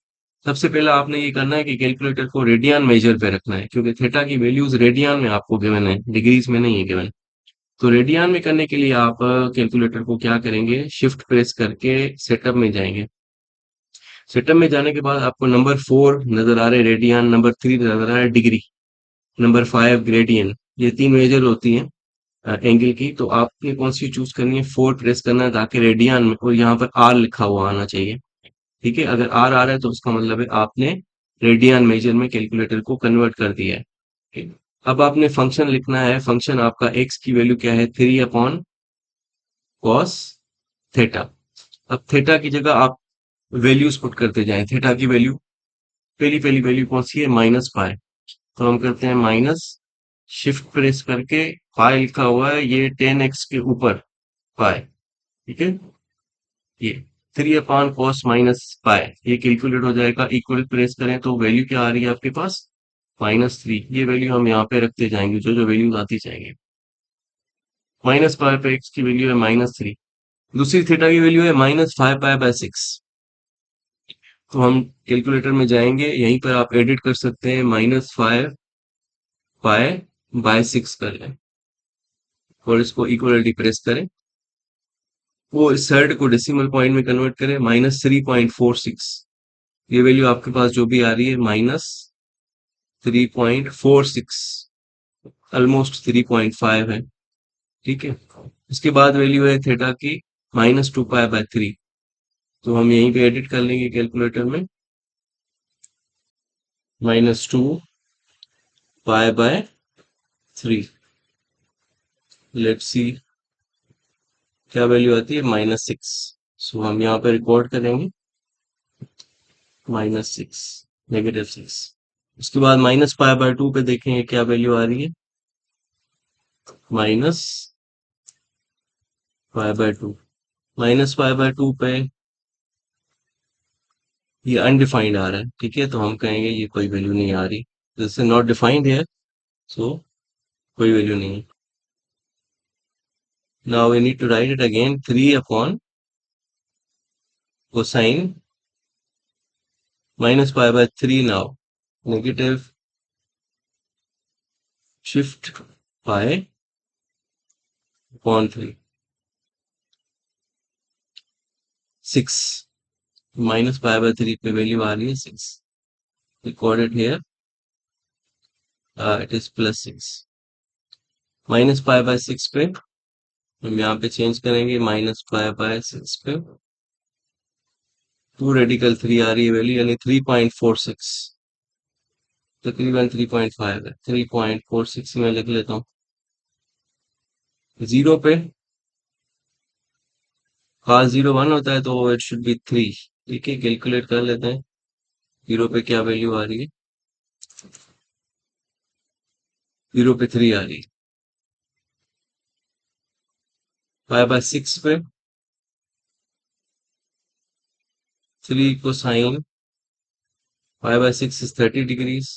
सबसे पहले आपने ये करना है कि कैलकुलेटर को रेडियन मेजर पे रखना है, क्योंकि थीटा की वैल्यूज रेडियन में आपको गिवन है, डिग्रीज में नहीं है गिवन। तो रेडियन में करने के लिए आप कैलकुलेटर को क्या करेंगे, शिफ्ट प्रेस करके सेटअप में जाएंगे। सेटअप में जाने के बाद आपको नंबर 4 नजर आ रहे हैं रेडियन, नंबर 3 नजर आ रहा है डिग्री, नंबर 5 ग्रेडियन। ये 3 मेजर होती हैं एंगल की। तो आपने कौन सी चूज करनी है, 4 प्रेस करना है, ताकि रेडियन में, और यहाँ पर आर लिखा हुआ आना चाहिए। ठीक है, अगर आर आ रहा है तो उसका मतलब है आपने रेडियन मेजर में कैलकुलेटर को कन्वर्ट कर दिया है। ठीक है? अब आपने फंक्शन लिखना है। फंक्शन आपका एक्स की वैल्यू क्या है, 3 अपॉन cos थीटा। अब थीटा की जगह आप वैल्यूज पुट करते जाएं। थीटा की वैल्यू, पहली पहली वैल्यू कौन सी है, माइनस पाई। तो हम करते हैं माइनस, शिफ्ट प्रेस करके, पाई लिखा हुआ है, ये 10x के ऊपर पाई। ठीक है, ये 3 अपॉन cos माइनस पाई, ये कैलकुलेट हो जाएगा। इक्वल प्रेस करें तो वैल्यू क्या आ रही है आपके पास, -3। ये वैल्यू हम यहाँ पे रखते जाएंगे, जो जो वैल्यूज आती जाएंगे। माइनस पाई पे एक्स की वैल्यू है -3। दूसरी थीटा की वैल्यू है -5 पाई बाय 6। तो हम कैलकुलेटर में जाएंगे, यहीं पर आप एडिट कर सकते हैं, -5 पाई बाय 6 कर लें और इसको इक्वलिटी प्रेस करें। वो इस साइड को डेसिमल पॉइंट में कन्वर्ट करें, -3.46। ये वैल्यू आपके पास जो भी आ रही है, -3.46, ऑलमोस्ट 3.5 है। ठीक है, इसके बाद वैल्यू है थीटा की -2 पाई बाय 3। तो हम यहीं पे एडिट कर लेंगे कैलकुलेटर में। -2 पाई/3। लेट्स सी क्या वैल्यू आती है, -6। सो हम यहाँ पे रिकॉर्ड करेंगे -6, -6। उसके बाद -π/2 पे देखेंगे क्या वैल्यू आ रही है, -π/2। -π/2 पे ये अनडिफाइंड आ रहा है, ठीक है, तो हम कहेंगे ये कोई वैल्यू नहीं आ रही, दिस इज नॉट डिफाइंड है, सो कोई वैल्यू नहीं है। Now we need to write it again, 3 upon cosine -π/3 now, negative shift pi upon 3, 6। -π/3 पे वैल्यू आ रही है 6, recorded here, it is +6। -π/6 पे हम यहाँ पे चेंज करेंगे, -π/6 पे 2 रेडिकल 3 आ रही है वैल्यू, यानी 3.46, तकरीबन 3.5 है, 3.46 में लिख लेता हूँ। 0 पे खास 0 1 होता है, तो इट शुड बी 3, ठीक है, कैलकुलेट कर लेते हैं 0 पे क्या वैल्यू आ रही है। 0 पे 3 आ रही है। 5/6 पे 3 cosine 5/6 is 30 degrees,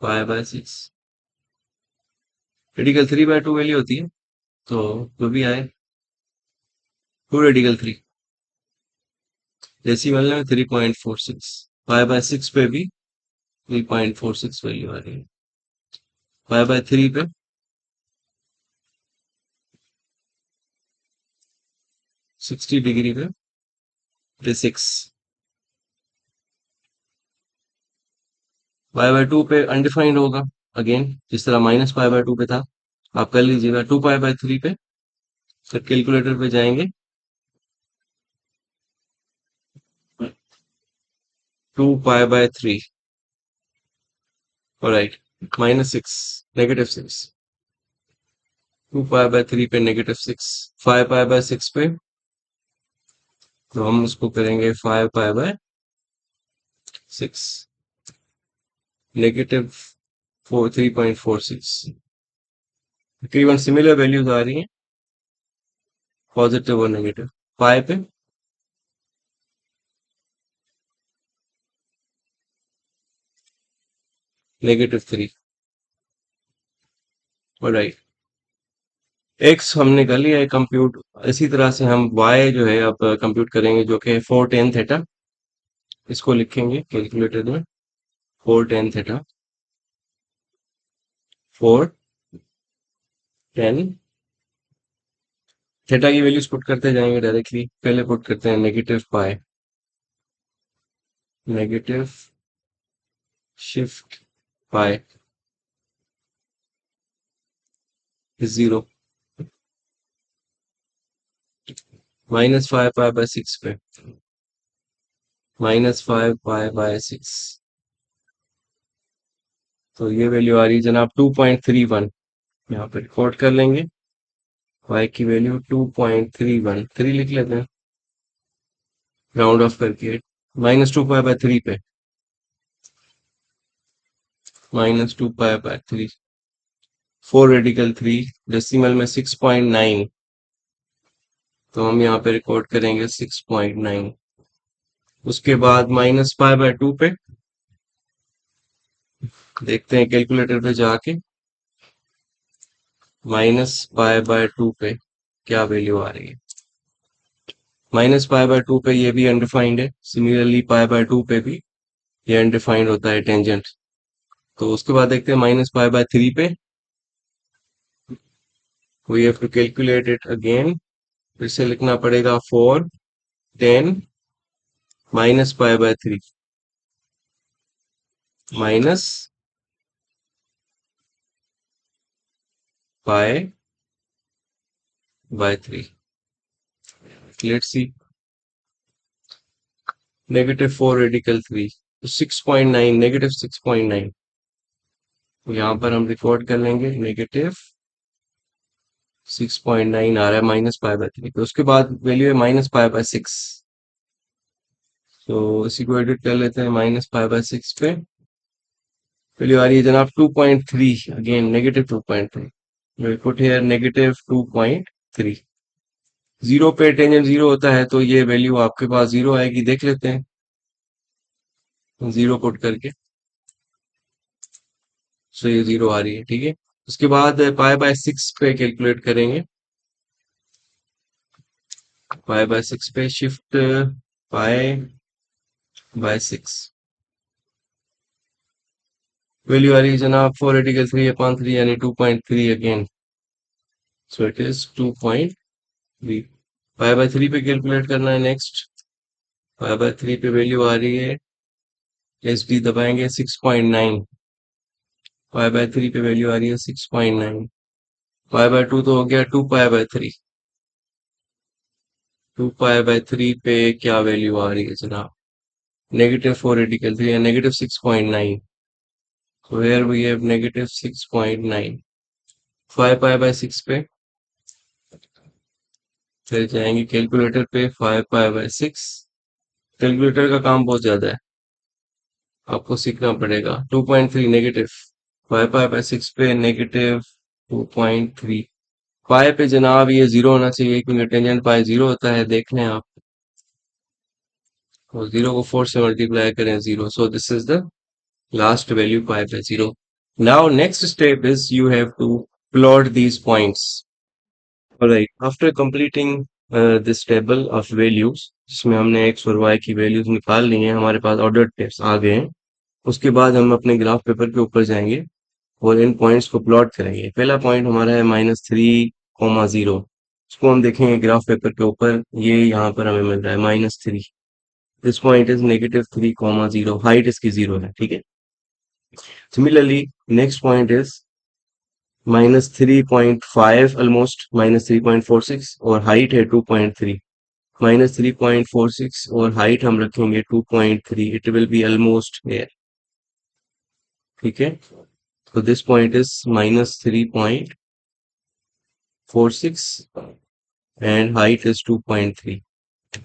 5/6 radical 3/2 value होती है, तो जो भी आए 2 रेडिकल 3, डेसिमल में 3.46, 5/6 पे भी 3.46 वैल्यू आ रही है। 5/3 पे 60 डिग्री पे 6। 5/2 पे अनडिफाइंड होगा, अगेन जिस तरह -π/2 पे था, आप कर लीजिएगा। 2 पाई/3 पे फिर कैलकुलेटर पे जाएंगे, 2 पाई/3, राइट, -6, -6, 2 पाई/3 पे -6, 5 पाई/6 पे तो हम उसको करेंगे 5 पाई/6, -3.46। तकरीबन सिमिलर वैल्यूज आ रही हैं, पॉजिटिव और नेगेटिव। पाई पे -3, राइट। एक्स हमने कर लिया है कंप्यूट, इसी तरह से हम वाई जो है अब कंप्यूट करेंगे, जो कि 4 tan θ। इसको लिखेंगे कैलकुलेटर में, 4 tan θ, 4 tan की वैल्यूज पुट करते जाएंगे डायरेक्टली। पहले पुट करते हैं -π, नेगेटिव शिफ्ट पाई 0, -5 पाई/6 पे -5 पाई/6, तो ये वैल्यू आ रही है जनाब 2.31। यहाँ पे रिकॉर्ड कर लेंगे, y की वैल्यू 2.31, 3 लिख लेते हैं राउंड ऑफ करके। -2 पाई/3 पे -2 पाई/3, 4 रेडिकल 3, डेसिमल में 6.9, तो हम यहाँ पे रिकॉर्ड करेंगे 6.9। उसके बाद -π/2 पे देखते हैं कैलकुलेटर पे जाके, -π/2 पे क्या वैल्यू आ रही है। -π/2 पे ये भी अनडिफाइंड है, सिमिलरली π/2 पे भी ये अनडिफाइंड होता है टेंजेंट। तो उसके बाद देखते हैं -π/3 पे, we have to calculate it again, फिर से लिखना पड़ेगा 4 tan -π/3 -π/3, लेट्स सी, -4 रेडिकल 3, तो 6.9, -6.9, यहाँ पर हम रिकॉर्ड कर लेंगे -6.9 आ रहा है -π/3, तो उसके बाद वैल्यू है -π/6। तो इसी को एडिट कर लेते हैं, -π/6 पे वैल्यू आ रही है जनाब 2.3, again -2.3, we'll put here -2.3। Zero पे टेंजेंट जीरो होता है तो ये वैल्यू आपके पास जीरो आएगी, देख लेते हैं जीरो पुट करके। सो ये जीरो आ रही है, ठीक है। उसके बाद π/6 पे कैलकुलेट करेंगे, π/6 पे शिफ्ट π/6, वैल्यू आ रही है जनाब 4 रेडिकल 3/3 यानी 2.3 अगेन, सो इट इज 2.3। π/3 पे कैलकुलेट करना है नेक्स्ट, π/3 पे वैल्यू आ रही है, एस डी दबाएंगे 6.9, π/3 पे वैल्यू आ रही है 6.9, π/2 तो हो गया 2π/3, 2π/3 पे क्या वैल्यू आ रही है जनाब, -4 रेडिकल 3 या -6.9, so here we have -6.9। 5π/6 पे फिर जाएंगे कैलकुलेटर पे, 5π/6, कैलकुलेटर का काम बहुत ज्यादा है, आपको सीखना पड़ेगा। 2.3 नेगेटिव, 5π/6 पे -2.3, पाए पे जनाब ये जीरो होना चाहिए क्योंकि टेंजेंट पाए जीरो होता है, देख लें आप, और जीरो को 4 से मल्टीप्लाई करें zero, so this is the last value π/0। Now next step is you have to plot these points। Alright, after completing this table of values, जिसमें हमने x और y की वैल्यूज निकाल ली हैं, हमारे पास ऑर्डर्ड पेयर्स आ गए हैं। उसके बाद हम अपने ग्राफ पेपर के ऊपर जाएंगे और इन पॉइंट्स को प्लॉट करेंगे। पहला पॉइंट हमारा है -3,0, उसको हम देखेंगे ग्राफ पेपर के ऊपर, ये यहाँ पर हमें मिल रहा है -3। दिस पॉइंट इज -3,0, हाइट इसकी जीरो है, ठीक है। Similarly next point is -3.5, almost -3.46, और हाइट है 2.3, -3.46 और हाइट हम रखेंगे 2.3, it will be almost here, ठीक है। तो this point is -3.46 and height is 2.3।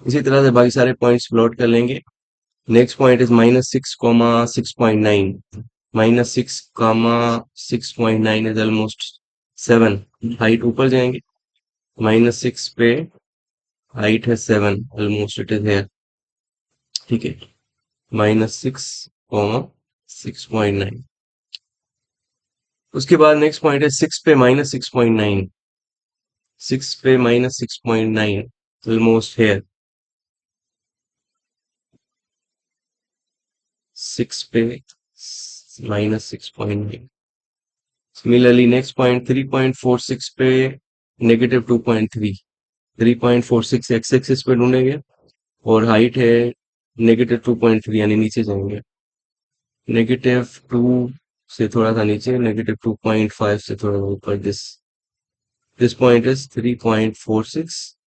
इसी तरह से बाकी सारे पॉइंट्स प्लॉट कर लेंगे। Next point is -6,6.9, -6,6.9 is almost 7, height ऊपर जाएंगे, -6 पे हाइट है 7, ऑलमोस्ट इट इज हेयर, ठीक है। -6,6.9, उसके बाद नेक्स्ट पॉइंट है 6 पे -6.9, 6 पे -6.9, ऑलमोस्ट हेयर, 6 पे -6.9। सिमिलरली नेक्स्ट पॉइंट 3.46 पे -2.3, 3.46 एक्स एक्सिस पे ढूंढेंगे और हाइट है -2.3 यानी नीचे जाएंगे, -2 से थोड़ा सा नीचे, -2.5 से थोड़ा ऊपर, this point is 3.46,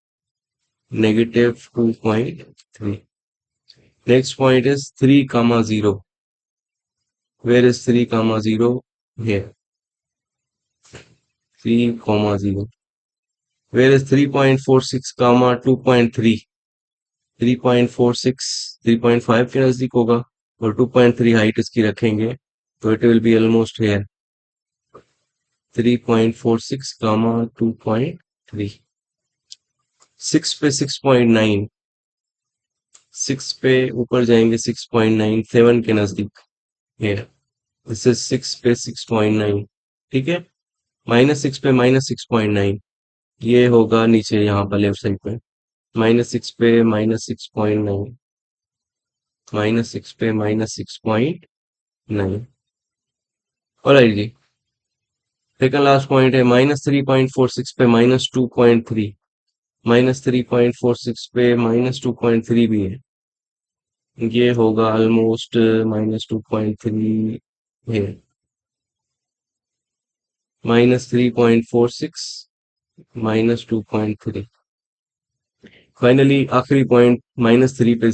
-2.3। Next point is 3,0, where is 3,0 here, 3,0, where is 3.46 comma 2.3, 3.46 3.5 के नजदीक होगा और 2.3 हाइट इसकी रखेंगे तो it will be almost here, 3.46 comma 2.3। 6 पे 6.9, 6 पे ऊपर जाएंगे 6.9, 7 के नजदीक हेयर, दिस इज 6 पे 6.9, ठीक है। -6 पे -6.9, ये होगा नीचे यहाँ पर लेफ्ट साइड पे, -6 पे -6.9, -6 पे -6.9। ऑलराइट जी, सेकंड लास्ट पॉइंट है -3.46 पे -2.3, -3.46 पे -2.3 भी है, ये होगा ऑलमोस्ट -2.3 है, -3.46 -2.3। फाइनली आखिरी पॉइंट -3 पे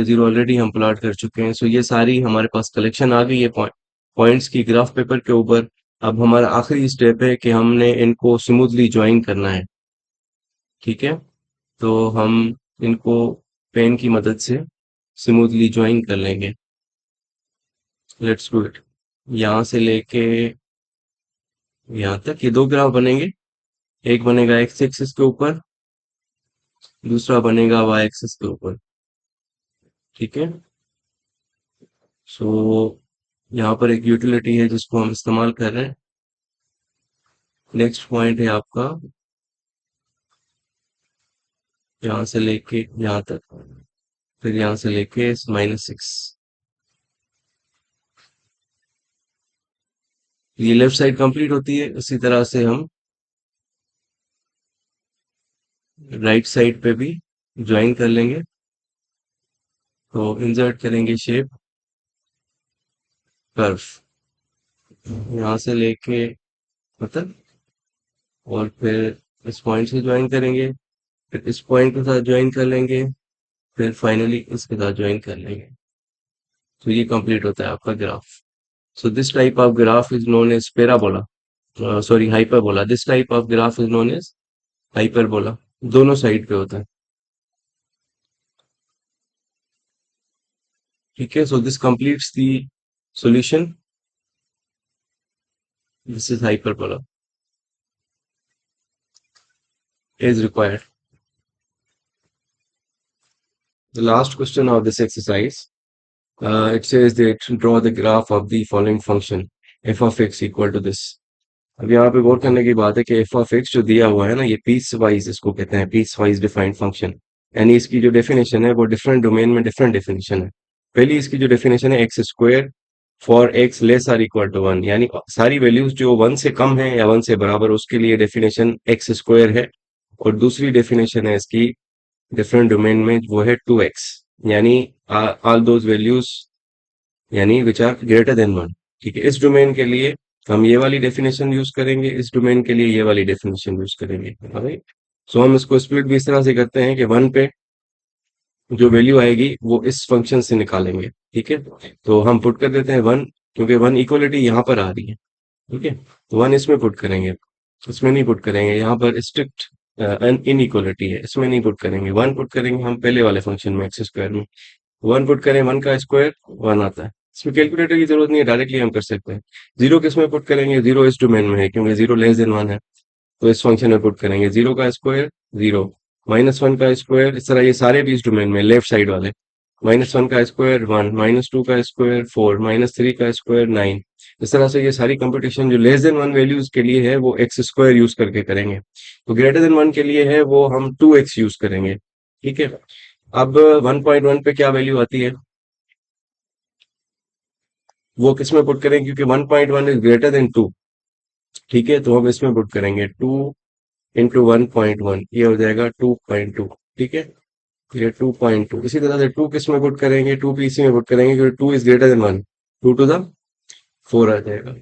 0 ऑलरेडी हम प्लॉट कर चुके हैं। सो ये सारी हमारे पास कलेक्शन आ गई है पॉइंट्स की ग्राफ पेपर के ऊपर। अब हमारा आखिरी स्टेप है कि हमने इनको स्मूथली ज्वाइन करना है। ठीक है, तो हम इनको पेन की मदद से स्मूथली ज्वाइन कर लेंगे। Let's do it. यहाँ से लेके यहाँ तक ये दो ग्राफ बनेंगे। एक बनेगा एक्स एक्सिस के ऊपर, दूसरा बनेगा वाई एक्सिस के ऊपर। ठीक है, सो यहाँ पर एक यूटिलिटी है जिसको हम इस्तेमाल कर रहे हैं। नेक्स्ट पॉइंट है आपका यहाँ से लेके यहाँ तक, फिर यहाँ से लेके -6। ये लेफ्ट साइड कंप्लीट होती है। उसी तरह से हम राइट साइड पे भी ज्वाइन कर लेंगे। तो इंसर्ट करेंगे शेप कर्व यहाँ से लेके मतलब, और फिर इस पॉइंट से ज्वाइन करेंगे, फिर इस पॉइंट के साथ ज्वाइन कर लेंगे, फिर फाइनली इसके साथ ज्वाइन कर लेंगे। तो ये कंप्लीट होता है आपका graph. So this type of graph is known as parabola, sorry hyperbola. This type of graph is known as hyperbola. दोनों साइड पे होता है। ठीक है, so this completes the solution. This is hyperbola is required. The last question of this exercise, it says that draw the graph of the following function f of x equal to this. अब यहाँ पे गौर करने की बात है कि F of x जो दिया हुआ है ना, ये पीस वाइज इसको कहते हैं, पीस वाइज डिफाइंड फंक्शन। यानी इसकी जो डेफिनेशन है वो डिफरेंट डोमेन में डिफरेंट डेफिनेशन है। पहली इसकी जो डेफिनेशन है x square for x less or equal to 1, यानी सारी वैल्यूज जो 1 से कम है या 1 से बराबर उसके लिए डेफिनेशन एक्स स्क्वायर है। और दूसरी डेफिनेशन है इसकी डिफरेंट डोमेन में, वो है 2x, यानी ऑल दोज वैल्यूज यानी विच आर ग्रेटर देन 1। ठीक है, इस डोमेन के लिए हम ये वाली डेफिनेशन यूज करेंगे, इस डोमेन के लिए ये वाली डेफिनेशन यूज करेंगे। सो हम इसको स्प्लिट भी इस तरह से करते हैं कि 1 पे जो वैल्यू आएगी वो इस फंक्शन से निकालेंगे। ठीक है, तो हम पुट कर देते हैं 1, क्योंकि 1 इक्वलिटी यहाँ पर आ रही है। ठीक है, तो 1 इसमें पुट करेंगे, इसमें नहीं पुट करेंगे। यहाँ पर स्ट्रिक्ट इनइक्वलिटी है, इसमें नहीं पुट करेंगे। 1 पुट करेंगे हम पहले वाले फंक्शन में एक्स स्क्वायर में। 1 पुट करें, 1 का स्क्वायर 1 आता है। इसमें कैलकुलेटर की जरूरत नहीं है, डायरेक्टली हम कर सकते हैं। 0 किस में पुट करेंगे, 0 इस डोमेन में है क्योंकि 0 लेस देन 1 है। तो इस फंक्शन में पुट करेंगे 0 का स्क्वायर 0, -1 का स्क्वायर, इस तरह ये सारे भी इस डोमेन में लेफ्ट साइड वाले। -1 का स्क्वायर 1, -2 का स्क्वायर 4, -3 का स्क्वायर 9। इस तरह से ये सारी कंप्यूटेशन जो लेस देन 1 वैल्यूज के लिए है वो एक्स स्क्वायर यूज करके करेंगे। तो ग्रेटर देन 1 के लिए है वो हम 2x यूज करेंगे। ठीक है, अब 1.1 पे क्या वैल्यू आती है वो किस में पुट करेंगे, क्योंकि 1.1 इज ग्रेटर देन 2। ठीक है, तो हम इसमें पुट करेंगे 2 इंटू 1.1, ये हो जाएगा 2.2। ठीक है, ये 2.2। इसी तरह से 2 किस में पुट करेंगे, 2 भी इसी में पुट करेंगे क्योंकि 2 is greater than 1। 2 to the 4 आ जाएगा,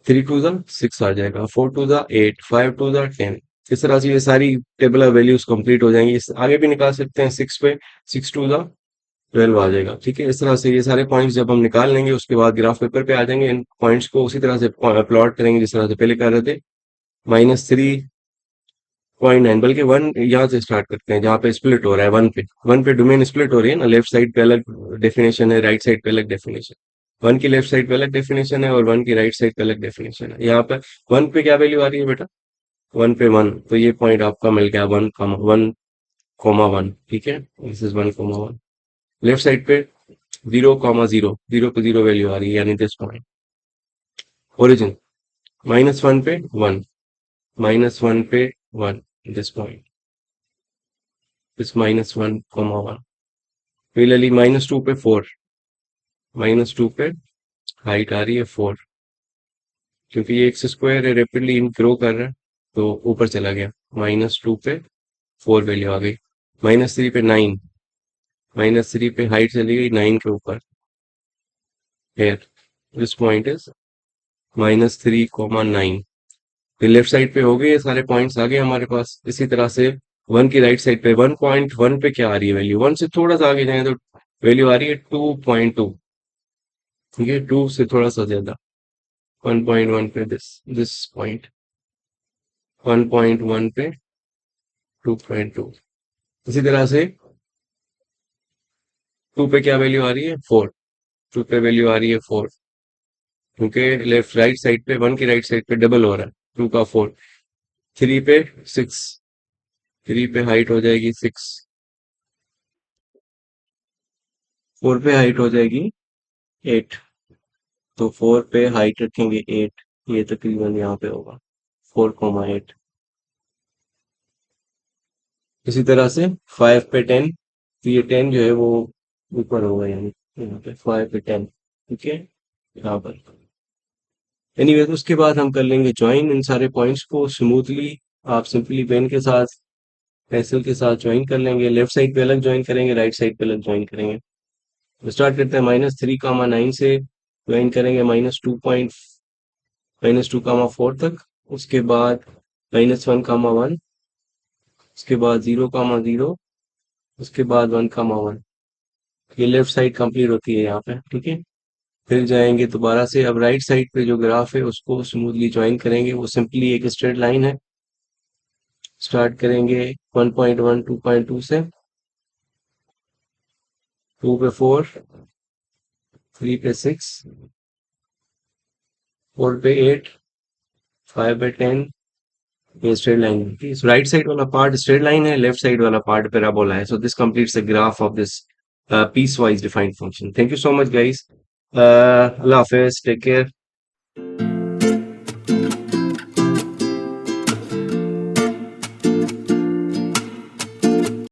3 टू द 6 आ जाएगा, 4 टू द 8, 5 टू द 10। इस तरह से ये सारी टेबल वैल्यूज कंप्लीट हो जाएंगी। इस आगे भी निकाल सकते हैं 6 पे, 6 टू द 12 आ जाएगा। ठीक है, इस तरह से ये सारे पॉइंट्स जब हम निकाल लेंगे उसके बाद ग्राफ पेपर पे आ जाएंगे। इन पॉइंट्स को उसी तरह से प्लॉट करेंगे जिस तरह से पहले कर रहे थे। -3.9, बल्कि 1 यहाँ से स्टार्ट करते हैं जहाँ पे स्प्लिट हो रहा है। 1 पे डोमेन स्प्लिट हो रही है ना, लेफ्ट साइड पे अलग डेफिनेशन है, राइट साइड पे अलग डेफिनेशन। 1 की लेफ्ट साइड पे अलग डेफिनेशन है और 1 की राइट साइड पे अलग डेफिनेशन है। यहाँ पर 1 पे क्या वैल्यू आ रही है बेटा, 1 पे 1, तो ये पॉइंट आपका मिल गया 1,1,1। ठीक है, दिस इज 1,1। लेफ्ट साइड पे 0,0, 0 पे 0 वैल्यू आ रही है, यानी दिस पॉइंट। ओरिजिन -1 पे 1, -1 पे 1, दिस पॉइंट इज -1,1। सिमिलरली -2 पे 4, -2 पे हाइट आ रही है 4, क्योंकि ये एक्स स्क्वायर है, रेपिडली ग्रो कर रहा है तो ऊपर चला गया। -2 पे 4 वैल्यू आ गई। -3 पे 9, -3 पे हाइट चली गई 9 के ऊपर। here this point is -3,9। फिर लेफ्ट साइड पे हो गए ये सारे पॉइंट्स आ गए हमारे पास। इसी तरह से वन की राइट साइड पे 1.1 पे क्या आ रही है वैल्यू, वन से थोड़ा सा आगे जाए तो वैल्यू आ रही है 2.2। ठीक है, टू से थोड़ा सा ज्यादा, 1.1 पे दिस पॉइंट, 1.1 पे 2.2। इसी तरह से टू पे क्या वैल्यू आ रही है, 4। टू पे वैल्यू आ रही है 4, क्योंकि लेफ्ट राइट साइड पे, वन की राइट साइड पे डबल हो रहा है, टू का 4। थ्री पे 6, थ्री पे हाइट हो जाएगी 6, फोर पे हाइट हो जाएगी 8। तो फोर पे हाइट रखेंगे 8, ये तकरीबन यहाँ पे होगा 4,8। इसी तरह से 5 पे 10, तो ये 10 जो है वो ऊपर होगा, यानी यहाँ पे 5 पे 10। ठीक है, यहाँ पर। एनीवेज उसके बाद हम कर लेंगे ज्वाइन इन सारे पॉइंट्स को स्मूथली। आप सिंपली पेन के साथ, पेंसिल के साथ ज्वाइन कर लेंगे। लेफ्ट साइड पे अलग ज्वाइन करेंगे, राइट साइड पे अलग ज्वाइन करेंगे। तो स्टार्ट करते हैं -3,9 से, ज्वाइन करेंगे -2,4 तक। उसके बाद -1,1, उसके बाद 0,0, उसके बाद 1,1। ये लेफ्ट साइड कंप्लीट होती है यहाँ पे। ठीक है, फिर जाएंगे दोबारा से, अब राइट साइड पे जो ग्राफ है उसको स्मूथली ज्वाइन करेंगे। वो सिंपली एक स्ट्रेट लाइन है। स्टार्ट करेंगे 1.1 2.2 से, 2 पे 4, 3 पे 6, 4 पे 8, 5 पे 10। ये स्ट्रेट लाइन है। इस राइट साइड वाला पार्ट स्ट्रेट लाइन है, लेफ्ट साइड वाला पार्ट पैराबोला है। So this completes the graph of this piecewise defined function. Thank you so much guys, अल्लाह हाफिज, टेक केयर।